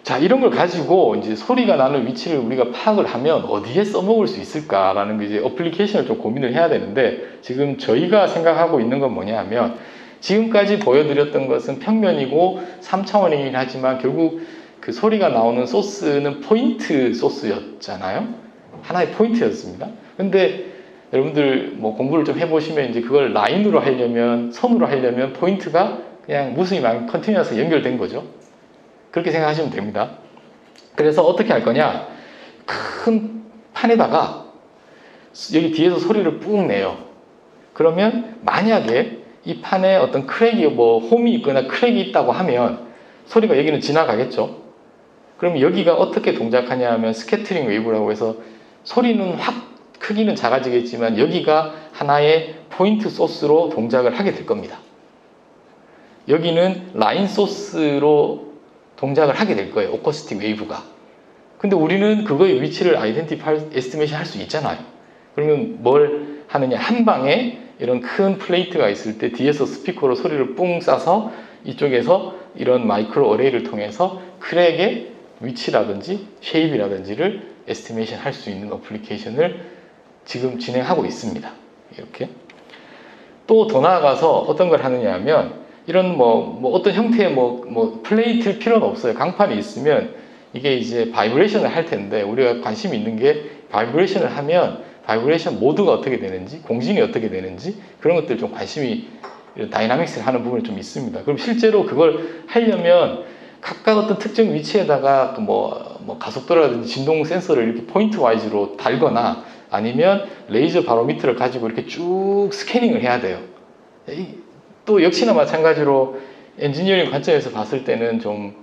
자, 이런 걸 가지고 이제 소리가 나는 위치를 우리가 파악을 하면 어디에 써먹을 수 있을까라는 게 이제 어플리케이션을 좀 고민을 해야 되는데 지금 저희가 생각하고 있는 건 뭐냐 하면 지금까지 보여드렸던 것은 평면이고 3차원이긴 하지만 결국 그 소리가 나오는 소스는 포인트 소스였잖아요. 하나의 포인트였습니다. 근데 여러분들 공부를 좀 해보시면 이제 그걸 라인으로 하려면 선으로 하려면 포인트가 그냥 무수히 컨티뉴어스 연결된 거죠. 그렇게 생각하시면 됩니다. 그래서 어떻게 할 거냐? 큰 판에다가 여기 뒤에서 소리를 뿡 내요. 그러면 만약에 이 판에 어떤 크랙이 홈이 있거나 크랙이 있다고 하면 소리가 여기는 지나가겠죠. 그럼 여기가 어떻게 동작하냐 하면 스캐터링 웨이브라고 해서 소리는 확 크기는 작아지겠지만 여기가 하나의 포인트 소스로 동작을 하게 될 겁니다. 여기는 라인 소스로 동작을 하게 될 거예요. 어쿠스틱 웨이브가. 근데 우리는 그거의 위치를 에스티메이션 할 수 있잖아요. 그러면 뭘 하느냐? 한 방에 이런 큰 플레이트가 있을 때 뒤에서 스피커로 소리를 뿡 쏴서 이쪽에서 이런 마이크로 어레이를 통해서 크랙의 위치라든지 쉐입이라든지를 에스티메이션 할 수 있는 어플리케이션을 지금 진행하고 있습니다. 이렇게. 또 더 나아가서 어떤 걸 하느냐 하면 이런 어떤 형태의 플레이트일 필요는 없어요. 강판이 있으면 이게 이제 바이브레이션을 할 텐데 우리가 관심 있는 게 바이브레이션을 하면 바이브레이션 모드가 어떻게 되는지 공진이 어떻게 되는지 그런 것들 좀 관심이 다이나믹스를 하는 부분이 좀 있습니다. 그럼 실제로 그걸 하려면 각각 어떤 특정 위치에다가 가속도라든지 진동 센서를 이렇게 포인트 와이즈로 달거나 아니면 레이저 바로미터를 가지고 이렇게 쭉 스캐닝을 해야 돼요. 또 역시나 마찬가지로 엔지니어링 관점에서 봤을 때는 좀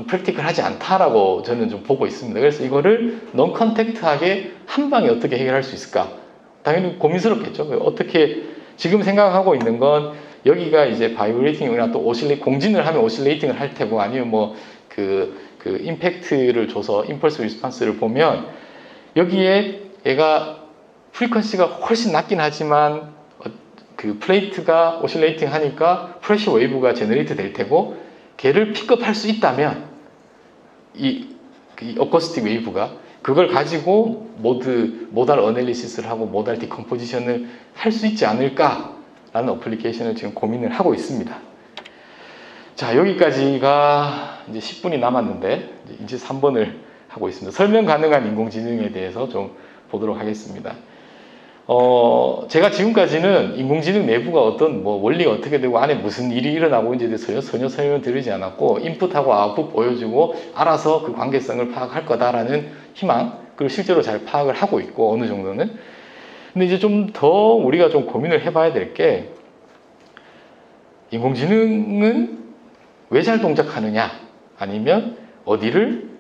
프랙티컬하지 않다라고 저는 좀 보고 있습니다. 그래서 이거를 non 컨택트하게 한 방에 어떻게 해결할 수 있을까? 당연히 고민스럽겠죠. 어떻게 지금 생각하고 있는 건 여기가 이제 바이브레이팅이나 또 공진을 하면 오실레이팅을 할 테고 아니면 그 임팩트를 줘서 임펄스 리스폰스를 보면 여기에 얘가 프리퀀시가 훨씬 낮긴 하지만 그 플레이트가 오실레이팅 하니까 프레셔 웨이브가 제너레이트 될 테고 걔를 픽업할 수 있다면 이 어쿠스틱 웨이브가 그걸 가지고 모달 어널리시스를 하고 모달 디컴포지션을 할 수 있지 않을까라는 어플리케이션을 지금 고민을 하고 있습니다. 자, 여기까지가 이제 10분이 남았는데 이제 3번을 하고 있습니다. 설명 가능한 인공지능에 대해서 좀 보도록 하겠습니다. 제가 지금까지는 인공지능 내부가 어떤 뭐 원리가 어떻게 되고 안에 무슨 일이 일어나고 있는지에 대해서 전혀 설명을 드리지 않았고 인풋하고 아웃풋 보여주고 알아서 그 관계성을 파악할 거다라는 희망, 그리고 실제로 잘 파악을 하고 있고 어느 정도는. 근데 이제 좀 더 우리가 좀 고민을 해봐야 될 게 인공지능은 왜 잘 동작하느냐 아니면 어디를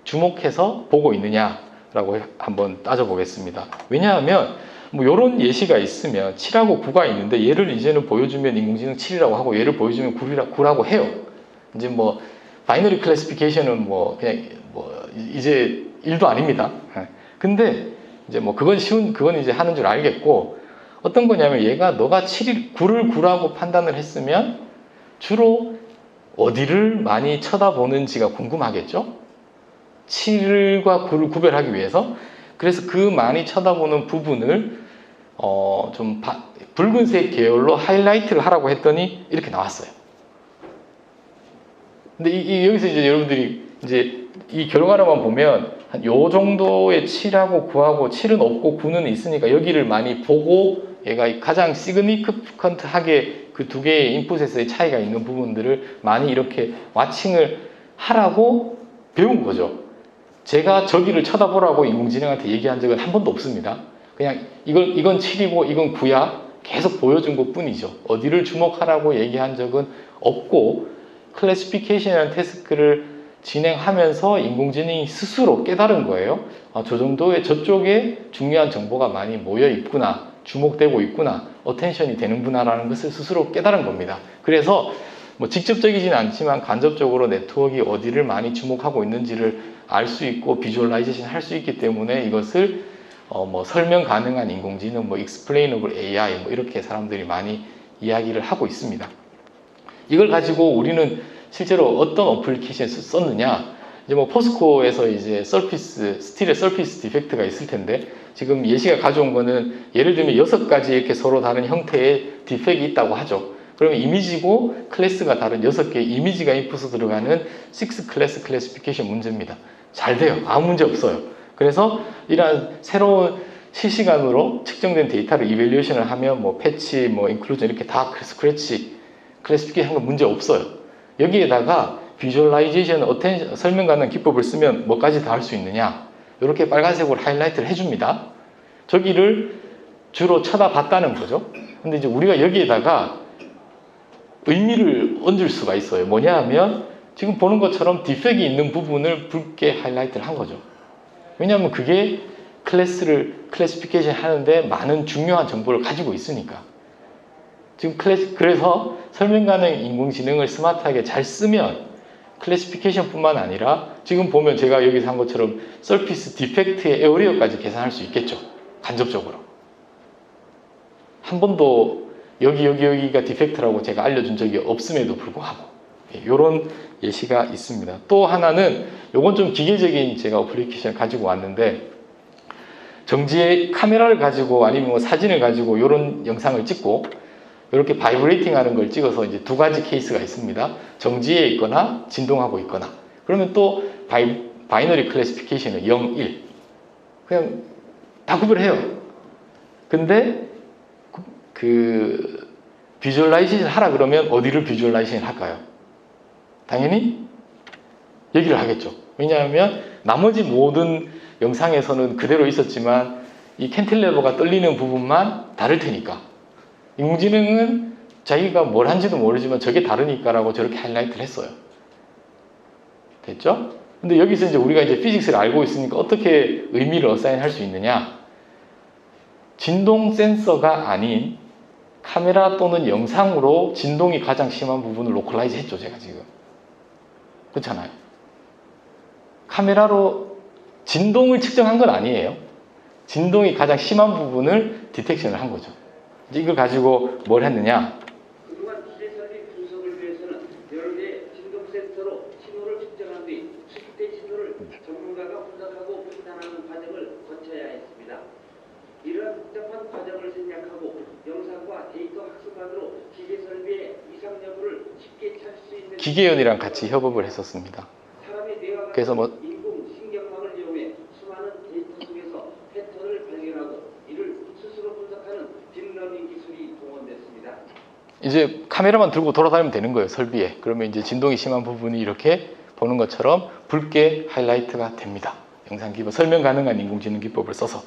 주목해서 보고 있느냐라고 한번 따져보겠습니다. 왜냐하면 뭐 이런 예시가 있으면 7하고 9가 있는데 얘를 이제는 보여주면 인공지능 7이라고 하고 얘를 보여주면 9라고 해요. 이제 뭐 바이너리 클래시피케이션은 뭐 그냥 뭐 이제 일도 아닙니다. 근데 이제 뭐 그건 이제 하는 줄 알겠고 어떤 거냐면 얘가 너가 9를 9라고 판단을 했으면 주로 어디를 많이 쳐다보는지가 궁금하겠죠? 7과 9를 구별하기 위해서. 그래서 그 많이 쳐다보는 부분을 좀 붉은색 계열로 하이라이트를 하라고 했더니 이렇게 나왔어요. 근데 여기서 이제 여러분들이 이제 이 결과로만 보면 한 요 정도의 7하고 9하고 7은 없고 9는 있으니까 여기를 많이 보고 얘가 가장 시그니피컨트하게 그 두 개의 인풋에서의 차이가 있는 부분들을 많이 이렇게 와칭을 하라고 배운 거죠. 제가 저기를 쳐다보라고 인공지능한테 얘기한 적은 한 번도 없습니다. 그냥 이건 7이고 이건 9야 계속 보여준 것 뿐이죠. 어디를 주목하라고 얘기한 적은 없고 클래시피케이션이라는 태스크를 진행하면서 인공지능이 스스로 깨달은 거예요. 저 정도의 저쪽에 중요한 정보가 많이 모여 있구나, 주목되고 있구나, 어텐션이 되는구나라는 것을 스스로 깨달은 겁니다. 그래서 뭐 직접적이지는 않지만 간접적으로 네트워크가 어디를 많이 주목하고 있는지를 알 수 있고 비주얼라이제이션 할 수 있기 때문에 이것을 뭐 설명 가능한 인공지능, 뭐 explainable AI 뭐 이렇게 사람들이 많이 이야기를 하고 있습니다. 이걸 가지고 우리는 실제로 어떤 어플리케이션을 썼느냐? 이제 뭐 포스코에서 이제 스틸의 서피스 디펙트가 있을 텐데 지금 예시가 가져온 거는 예를 들면 6가지 이렇게 서로 다른 형태의 디펙이 있다고 하죠. 그러면 이미지고 클래스가 다른 6개의 이미지가 인풋으로 들어가는 6 클래스 클래시피케이션 문제입니다. 잘 돼요. 아무 문제 없어요. 그래서 이러한 새로운 실시간으로 측정된 데이터를 이밸류에이션을 하면 뭐 패치, 뭐 인클루전 이렇게 다 스크래치 클래시피케이션 한 건 문제 없어요. 여기에다가 비주얼라이제이션, 설명 가능한 기법을 쓰면 뭐까지 다 할 수 있느냐? 이렇게 빨간색으로 하이라이트를 해줍니다. 저기를 주로 쳐다봤다는 거죠. 근데 이제 우리가 여기에다가 의미를 얹을 수가 있어요. 뭐냐 하면 지금 보는 것처럼 디펙이 있는 부분을 붉게 하이라이트를 한 거죠. 왜냐하면 그게 클래시피케이션 하는데 많은 중요한 정보를 가지고 있으니까. 지금 그래서 설명 가능 인공지능을 스마트하게 잘 쓰면 클래시피케이션 뿐만 아니라 지금 보면 제가 여기서 한 것처럼 서피스 디펙트의 에어리어까지 계산할 수 있겠죠. 간접적으로. 한 번도 여기가 디펙트라고 제가 알려준 적이 없음에도 불구하고 이런 예시가 있습니다. 또 하나는 이건 좀 기계적인 제가 어플리케이션을 가지고 왔는데 정지의 카메라를 가지고 아니면 뭐 사진을 가지고 이런 영상을 찍고 이렇게 바이브레이팅 하는 걸 찍어서 이제 두 가지 케이스가 있습니다. 정지해 있거나 진동하고 있거나. 그러면 또 바이너리 클래시피케이션은 0, 1. 그냥 다 구별해요. 근데 그 비주얼라이제이션 하라 그러면 어디를 비주얼라이제이션 할까요? 당연히 여기를 하겠죠. 왜냐하면 나머지 모든 영상에서는 그대로 있었지만 이 캔틸레버가 떨리는 부분만 다를 테니까. 인공지능은 자기가 뭘 한지도 모르지만 저게 다르니까라고 저렇게 하이라이트를 했어요. 됐죠? 근데 여기서 이제 우리가 이제 피직스를 알고 있으니까 어떻게 의미를 어사인 할 수 있느냐? 진동 센서가 아닌 카메라 또는 영상으로 진동이 가장 심한 부분을 로컬라이즈 했죠, 제가 지금. 그렇잖아요. 카메라로 진동을 측정한 건 아니에요. 진동이 가장 심한 부분을 디텍션을 한 거죠. 이제 이걸 가지고 뭘 했느냐? 그동안 기계 설비 분석을 위해서는 여러 개의 진동 센서로 신호를 측정한 뒤 수집된 신호를 전문가가 분석하고 판단하는 과정을 거쳐야 했습니다. 이러한 복잡한 과정을 생략하고 영상과 데이터 학습만으로 기계 설비의 이상 여부를 쉽게 찾을 수 있는 기계연이랑 같이 협업을 했었습니다. 사람의 뇌와 그래서 뭐 인공 신경망을 이용해 수많은 데이터 속에서 패턴을 발견하고 이를 스스로 분석하는 딥러닝 기술이 동원됐습니다. 이제 카메라만 들고 돌아다니면 되는 거예요, 설비에. 그러면 이제 진동이 심한 부분이 이렇게 보는 것처럼 붉게 하이라이트가 됩니다. 영상 기법, 설명 가능한 인공지능 기법을 써서.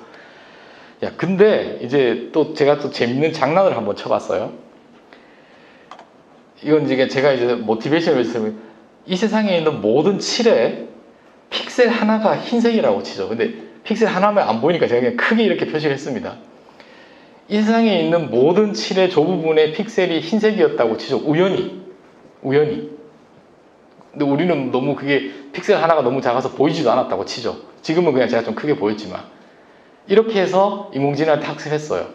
야, 근데 이제 또 제가 또 재밌는 장난을 한번 쳐봤어요. 이건 이제 제가 이제 모티베이션을 위해서 이 세상에 있는 모든 칠에 픽셀 하나가 흰색이라고 치죠. 근데 픽셀 하나면 안 보이니까 제가 그냥 크게 이렇게 표시를 했습니다. 이 세상에 있는 모든 칠의 조부분의 픽셀이 흰색이었다고 치죠. 우연히. 근데 우리는 너무 그게 픽셀 하나가 너무 작아서 보이지도 않았다고 치죠. 지금은 그냥 제가 좀 크게 보였지만. 이렇게 해서 인공지능한테 학습했어요.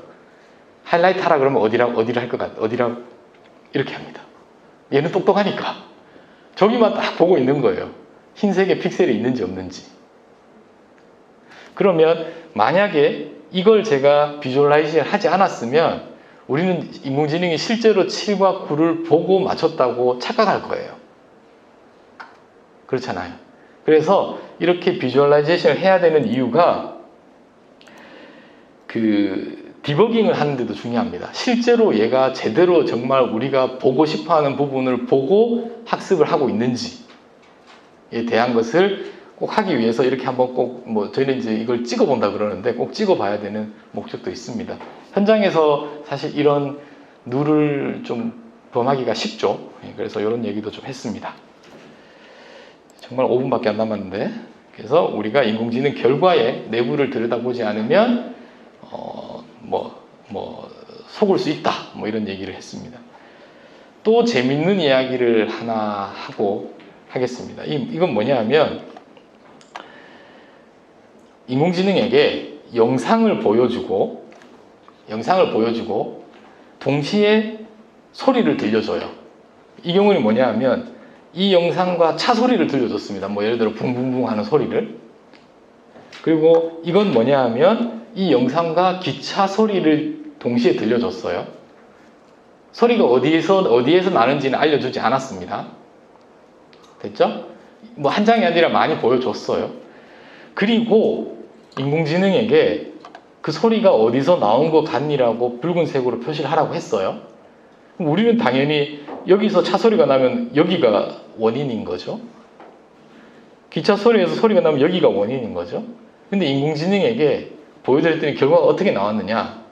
하이라이트 하라 그러면 어디를 할 것 같아? 이렇게 합니다. 얘는 똑똑하니까. 저기만 딱 보고 있는 거예요. 흰색의 픽셀이 있는지 없는지. 그러면 만약에 이걸 제가 비주얼라이징을 하지 않았으면 우리는 인공지능이 실제로 7과 9를 보고 맞췄다고 착각할 거예요. 그렇잖아요. 그래서 이렇게 비주얼라이제이션을 해야 되는 이유가 그 디버깅을 하는데도 중요합니다. 실제로 얘가 제대로 정말 우리가 보고 싶어하는 부분을 보고 학습을 하고 있는지에 대한 것을 꼭 하기 위해서 이렇게 한번 꼭 뭐 저희는 이제 이걸 찍어본다 그러는데 꼭 찍어봐야 되는 목적도 있습니다. 현장에서 사실 이런 룰을 좀 범하기가 쉽죠. 그래서 이런 얘기도 좀 했습니다. 정말 5분밖에 안 남았는데, 그래서 우리가 인공지능 결과의 내부를 들여다보지 않으면 속을 수 있다, 뭐 이런 얘기를 했습니다. 또 재밌는 이야기를 하나 하고 하겠습니다. 이건 뭐냐 하면 인공지능에게 영상을 보여주고 동시에 소리를 들려줘요. 이 경우는 뭐냐 하면 이 영상과 차 소리를 들려줬습니다. 뭐 예를 들어 붕붕붕 하는 소리를. 그리고 이건 뭐냐 하면 이 영상과 기차 소리를 동시에 들려줬어요. 소리가 어디에서 나는지는 알려주지 않았습니다. 됐죠? 뭐 한 장이 아니라 많이 보여줬어요. 그리고 인공지능에게 그 소리가 어디서 나온 것 같니라고 붉은색으로 표시를 하라고 했어요. 그럼 우리는 당연히 여기서 차 소리가 나면 여기가 원인인 거죠. 기차 소리에서 소리가 나면 여기가 원인인 거죠. 근데 인공지능에게 보여드렸더니 결과가 어떻게 나왔느냐?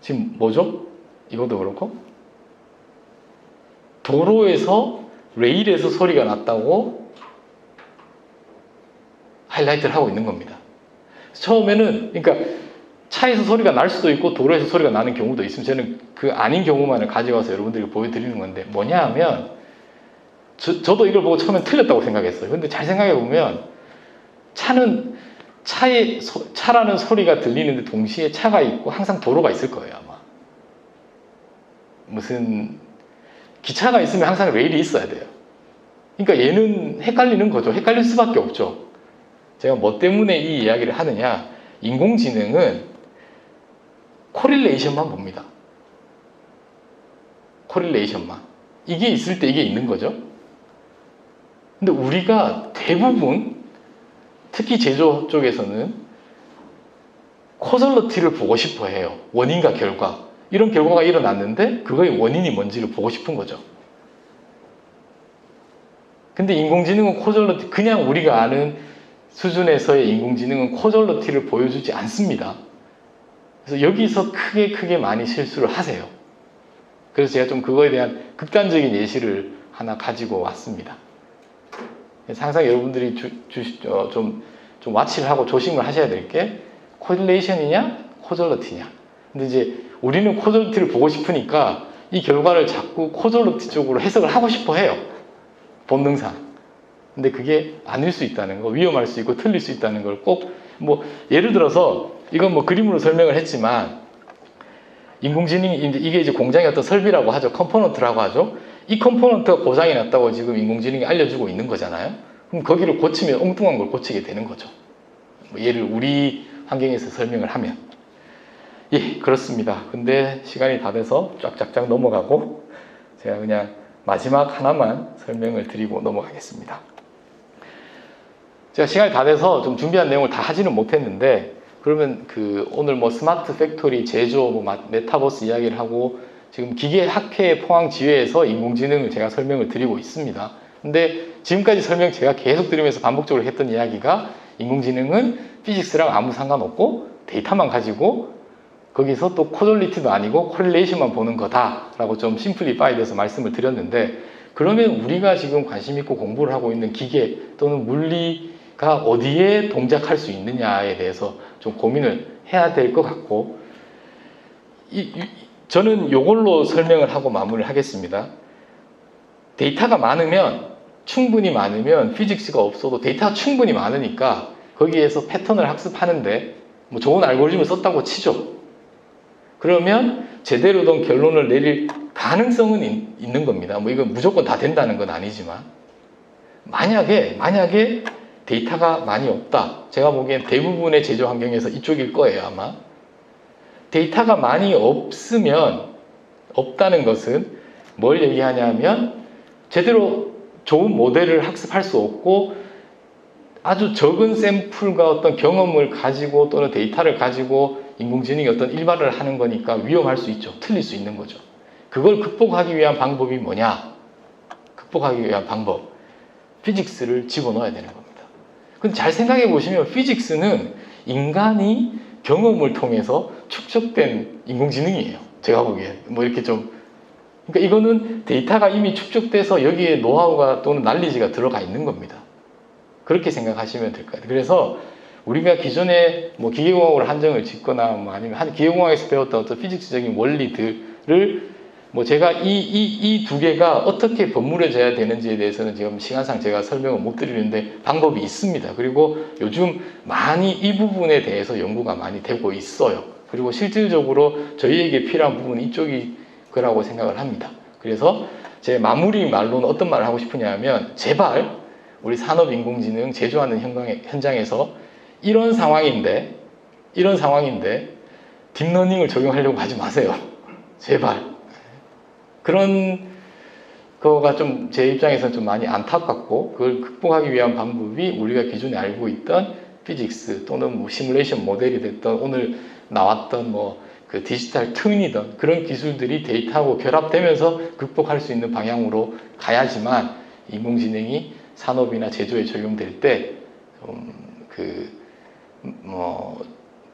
지금 뭐죠? 이것도 그렇고 도로에서 레일에서 소리가 났다고 하이라이트를 하고 있는 겁니다. 처음에는 그러니까 차에서 소리가 날 수도 있고 도로에서 소리가 나는 경우도 있으면 저는 그 아닌 경우만을 가져와서 여러분들에게 보여드리는 건데 뭐냐 하면 저도 이걸 보고 처음엔 틀렸다고 생각했어요. 근데 잘 생각해 보면 차라는 소리가 들리는데 동시에 차가 있고 항상 도로가 있을 거예요, 아마. 무슨 기차가 있으면 항상 레일이 있어야 돼요. 그러니까 얘는 헷갈리는 거죠. 헷갈릴 수밖에 없죠. 제가 뭐 때문에 이 이야기를 하느냐? 인공지능은 코릴레이션만 봅니다. 코릴레이션만. 이게 있을 때 이게 있는 거죠. 근데 우리가 대부분 특히 제조 쪽에서는 코절러티를 보고 싶어 해요. 원인과 결과. 이런 결과가 일어났는데 그거의 원인이 뭔지를 보고 싶은 거죠. 근데 인공지능은 코절러티, 그냥 우리가 아는 수준에서의 인공지능은 코절러티를 보여주지 않습니다. 그래서 여기서 크게 많이 실수를 하세요. 그래서 제가 좀 그거에 대한 극단적인 예시를 하나 가지고 왔습니다. 그래서 항상 여러분들이 좀 와치를 하고 조심을 하셔야 될 게 코릴레이션이냐 코절러티냐. 근데 이제 우리는 코절러티를 보고 싶으니까 이 결과를 자꾸 코절러티 쪽으로 해석을 하고 싶어 해요. 본능상. 근데 그게 아닐 수 있다는 거, 위험할 수 있고 틀릴 수 있다는 걸 꼭 뭐 예를 들어서 이건 뭐 그림으로 설명을 했지만 인공지능이 이게 이제 공장의 어떤 설비라고 하죠. 컴포넌트라고 하죠. 이 컴포넌트가 고장이 났다고 지금 인공지능이 알려주고 있는 거잖아요. 그럼 거기를 고치면 엉뚱한 걸 고치게 되는 거죠. 뭐 예를 우리 환경에서 설명을 하면. 예, 그렇습니다. 근데 시간이 다 돼서 쫙쫙쫙 넘어가고 제가 그냥 마지막 하나만 설명을 드리고 넘어가겠습니다. 제가 시간이 다 돼서 좀 준비한 내용을 다 하지는 못했는데 그러면 그 오늘 뭐 스마트 팩토리 제조, 뭐 메타버스 이야기를 하고 지금 기계학회 포항지회에서 인공지능을 제가 설명을 드리고 있습니다. 근데 지금까지 설명 제가 계속 들으면서 반복적으로 했던 이야기가 인공지능은 피직스랑 아무 상관없고 데이터만 가지고 거기서 또 코졸리티도 아니고 코릴레이션만 보는 거다라고 좀 심플리파이드해서 말씀을 드렸는데 그러면 우리가 지금 관심 있고 공부를 하고 있는 기계 또는 물리가 어디에 동작할 수 있느냐에 대해서 좀 고민을 해야 될 것 같고 저는 이걸로 설명을 하고 마무리를 하겠습니다. 데이터가 많으면 충분히 많으면 피직스가 없어도 데이터가 충분히 많으니까 거기에서 패턴을 학습하는데 뭐 좋은 알고리즘을 썼다고 치죠. 그러면 제대로 된 결론을 내릴 가능성은 있는 겁니다. 뭐 이건 무조건 다 된다는 건 아니지만 만약에 데이터가 많이 없다. 제가 보기엔 대부분의 제조 환경에서 이쪽일 거예요, 아마. 데이터가 많이 없다는 것은 뭘 얘기하냐면 제대로 좋은 모델을 학습할 수 없고 아주 적은 샘플과 어떤 경험을 가지고 또는 데이터를 가지고 인공지능이 어떤 일발을 하는 거니까 위험할 수 있죠. 틀릴 수 있는 거죠. 그걸 극복하기 위한 방법이 뭐냐? 극복하기 위한 방법. 피직스를 집어넣어야 되는 겁니다. 근데 잘 생각해 보시면 피직스는 인간이 경험을 통해서 축적된 인공지능이에요. 제가 보기에. 뭐 이렇게 좀. 그러니까 이거는 데이터가 이미 축적돼서 여기에 노하우가 또는 날리지가 들어가 있는 겁니다. 그렇게 생각하시면 될 것 같아요. 그래서 우리가 기존에 뭐 기계공학으로 한정을 짓거나 뭐 아니면 기계공학에서 배웠던 어떤 피직스적인 원리들을 뭐 제가 이 두 개가 어떻게 버무려져야 되는지에 대해서는 지금 시간상 제가 설명을 못 드리는데 방법이 있습니다. 그리고 요즘 많이 이 부분에 대해서 연구가 많이 되고 있어요. 그리고 실질적으로 저희에게 필요한 부분은 이쪽이 거라고 생각을 합니다. 그래서 제 마무리 말로는 어떤 말을 하고 싶으냐면 제발 우리 산업인공지능 제조하는 현장에서 이런 상황인데 딥러닝을 적용하려고 하지 마세요. 제발. 그런 거가 좀 제 입장에서는 좀 많이 안타깝고 그걸 극복하기 위한 방법이 우리가 기존에 알고 있던 피직스 또는 뭐 시뮬레이션 모델이 됐던 오늘 나왔던 뭐 그 디지털 트윈이던 그런 기술들이 데이터하고 결합되면서 극복할 수 있는 방향으로 가야지만 인공지능이 산업이나 제조에 적용될 때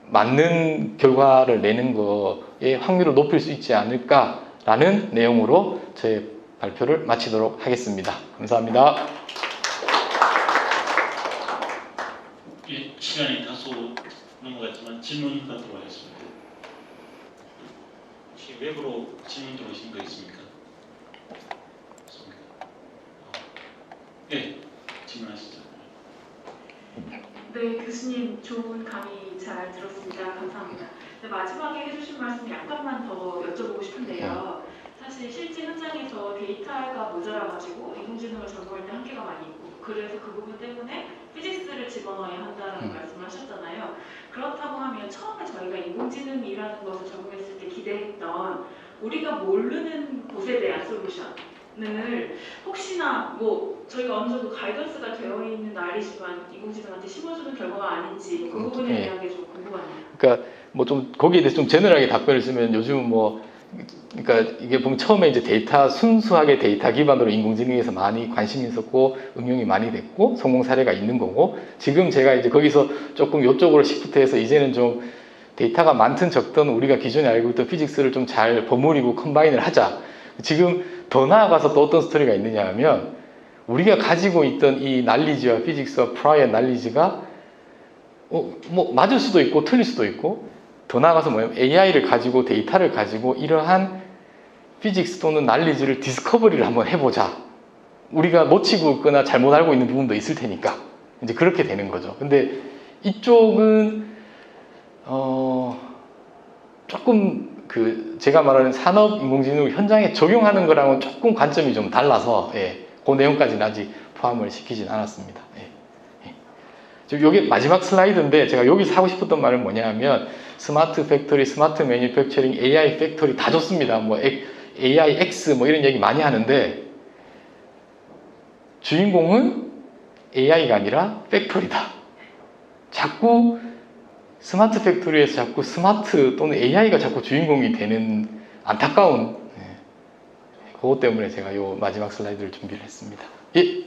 맞는 결과를 내는 거의 확률을 높일 수 있지 않을까라는 내용으로 제 발표를 마치도록 하겠습니다. 감사합니다. 시간이 다소 넘어갔지만 질문 받도록 하겠습니다. 혹시 웹으로 질문 들어오신 거 있습니까? 네, 질문하시죠. 네, 교수님 좋은 강의 잘 들었습니다. 감사합니다. 네, 마지막에 해주신 말씀 약간만 더 여쭤보고 싶은데요. 사실 실제 현장에서 데이터가 모자라가지고 인공지능을 적용할 때 한계가 많이 있고 그래서 그 부분 때문에 피직스를 집어넣어야 한다는 말씀을 하셨잖아요. 그렇다고 하면 처음에 저희가 인공지능이라는 것을 적용했을 때 기대했던 우리가 모르는 곳에 대한 솔루션을 혹시나 뭐 저희가 어느 정도 가이던스가 되어 있는 날이지만 인공지능한테 심어주는 결과가 아닌지 그 부분에 대한 게 좀 궁금하네요. 그러니까 뭐 좀 거기에 대해서 좀 제너럴하게 답변을 쓰면 요즘 뭐 그러니까 이게 보면 처음에 이제 데이터 순수하게 데이터 기반으로 인공지능에서 많이 관심이 있었고 응용이 많이 됐고 성공 사례가 있는 거고 지금 제가 이제 거기서 조금 이쪽으로 시프트해서 이제는 좀 데이터가 많든 적든 우리가 기존에 알고 있던 피직스를 좀 잘 버무리고 컴바인을 하자. 지금 더 나아가서 또 어떤 스토리가 있느냐 하면 우리가 가지고 있던 이 날리지와 피직스와 프라이어 날리지가 뭐 맞을 수도 있고 틀릴 수도 있고 더 나아가서 뭐냐면 AI를 가지고 데이터를 가지고 이러한 피직스 또는 날리지를 디스커버리를 한번 해보자. 우리가 놓치고 있거나 잘못 알고 있는 부분도 있을 테니까 이제 그렇게 되는 거죠. 근데 이쪽은 조금 그 제가 말하는 산업 인공지능을 현장에 적용하는 거랑은 조금 관점이 좀 달라서 그 내용까지는 아직 포함을 시키진 않았습니다. 지금 이게 마지막 슬라이드인데 제가 여기서 하고 싶었던 말은 뭐냐면 스마트 팩토리, 스마트 매니팩처링, AI 팩토리 다 좋습니다. 뭐 AI X 뭐 이런 얘기 많이 하는데 주인공은 AI가 아니라 팩토리다. 자꾸 스마트 팩토리에서 자꾸 스마트 또는 AI가 자꾸 주인공이 되는 안타까운 그것 때문에 제가 이 마지막 슬라이드를 준비를 했습니다. 예.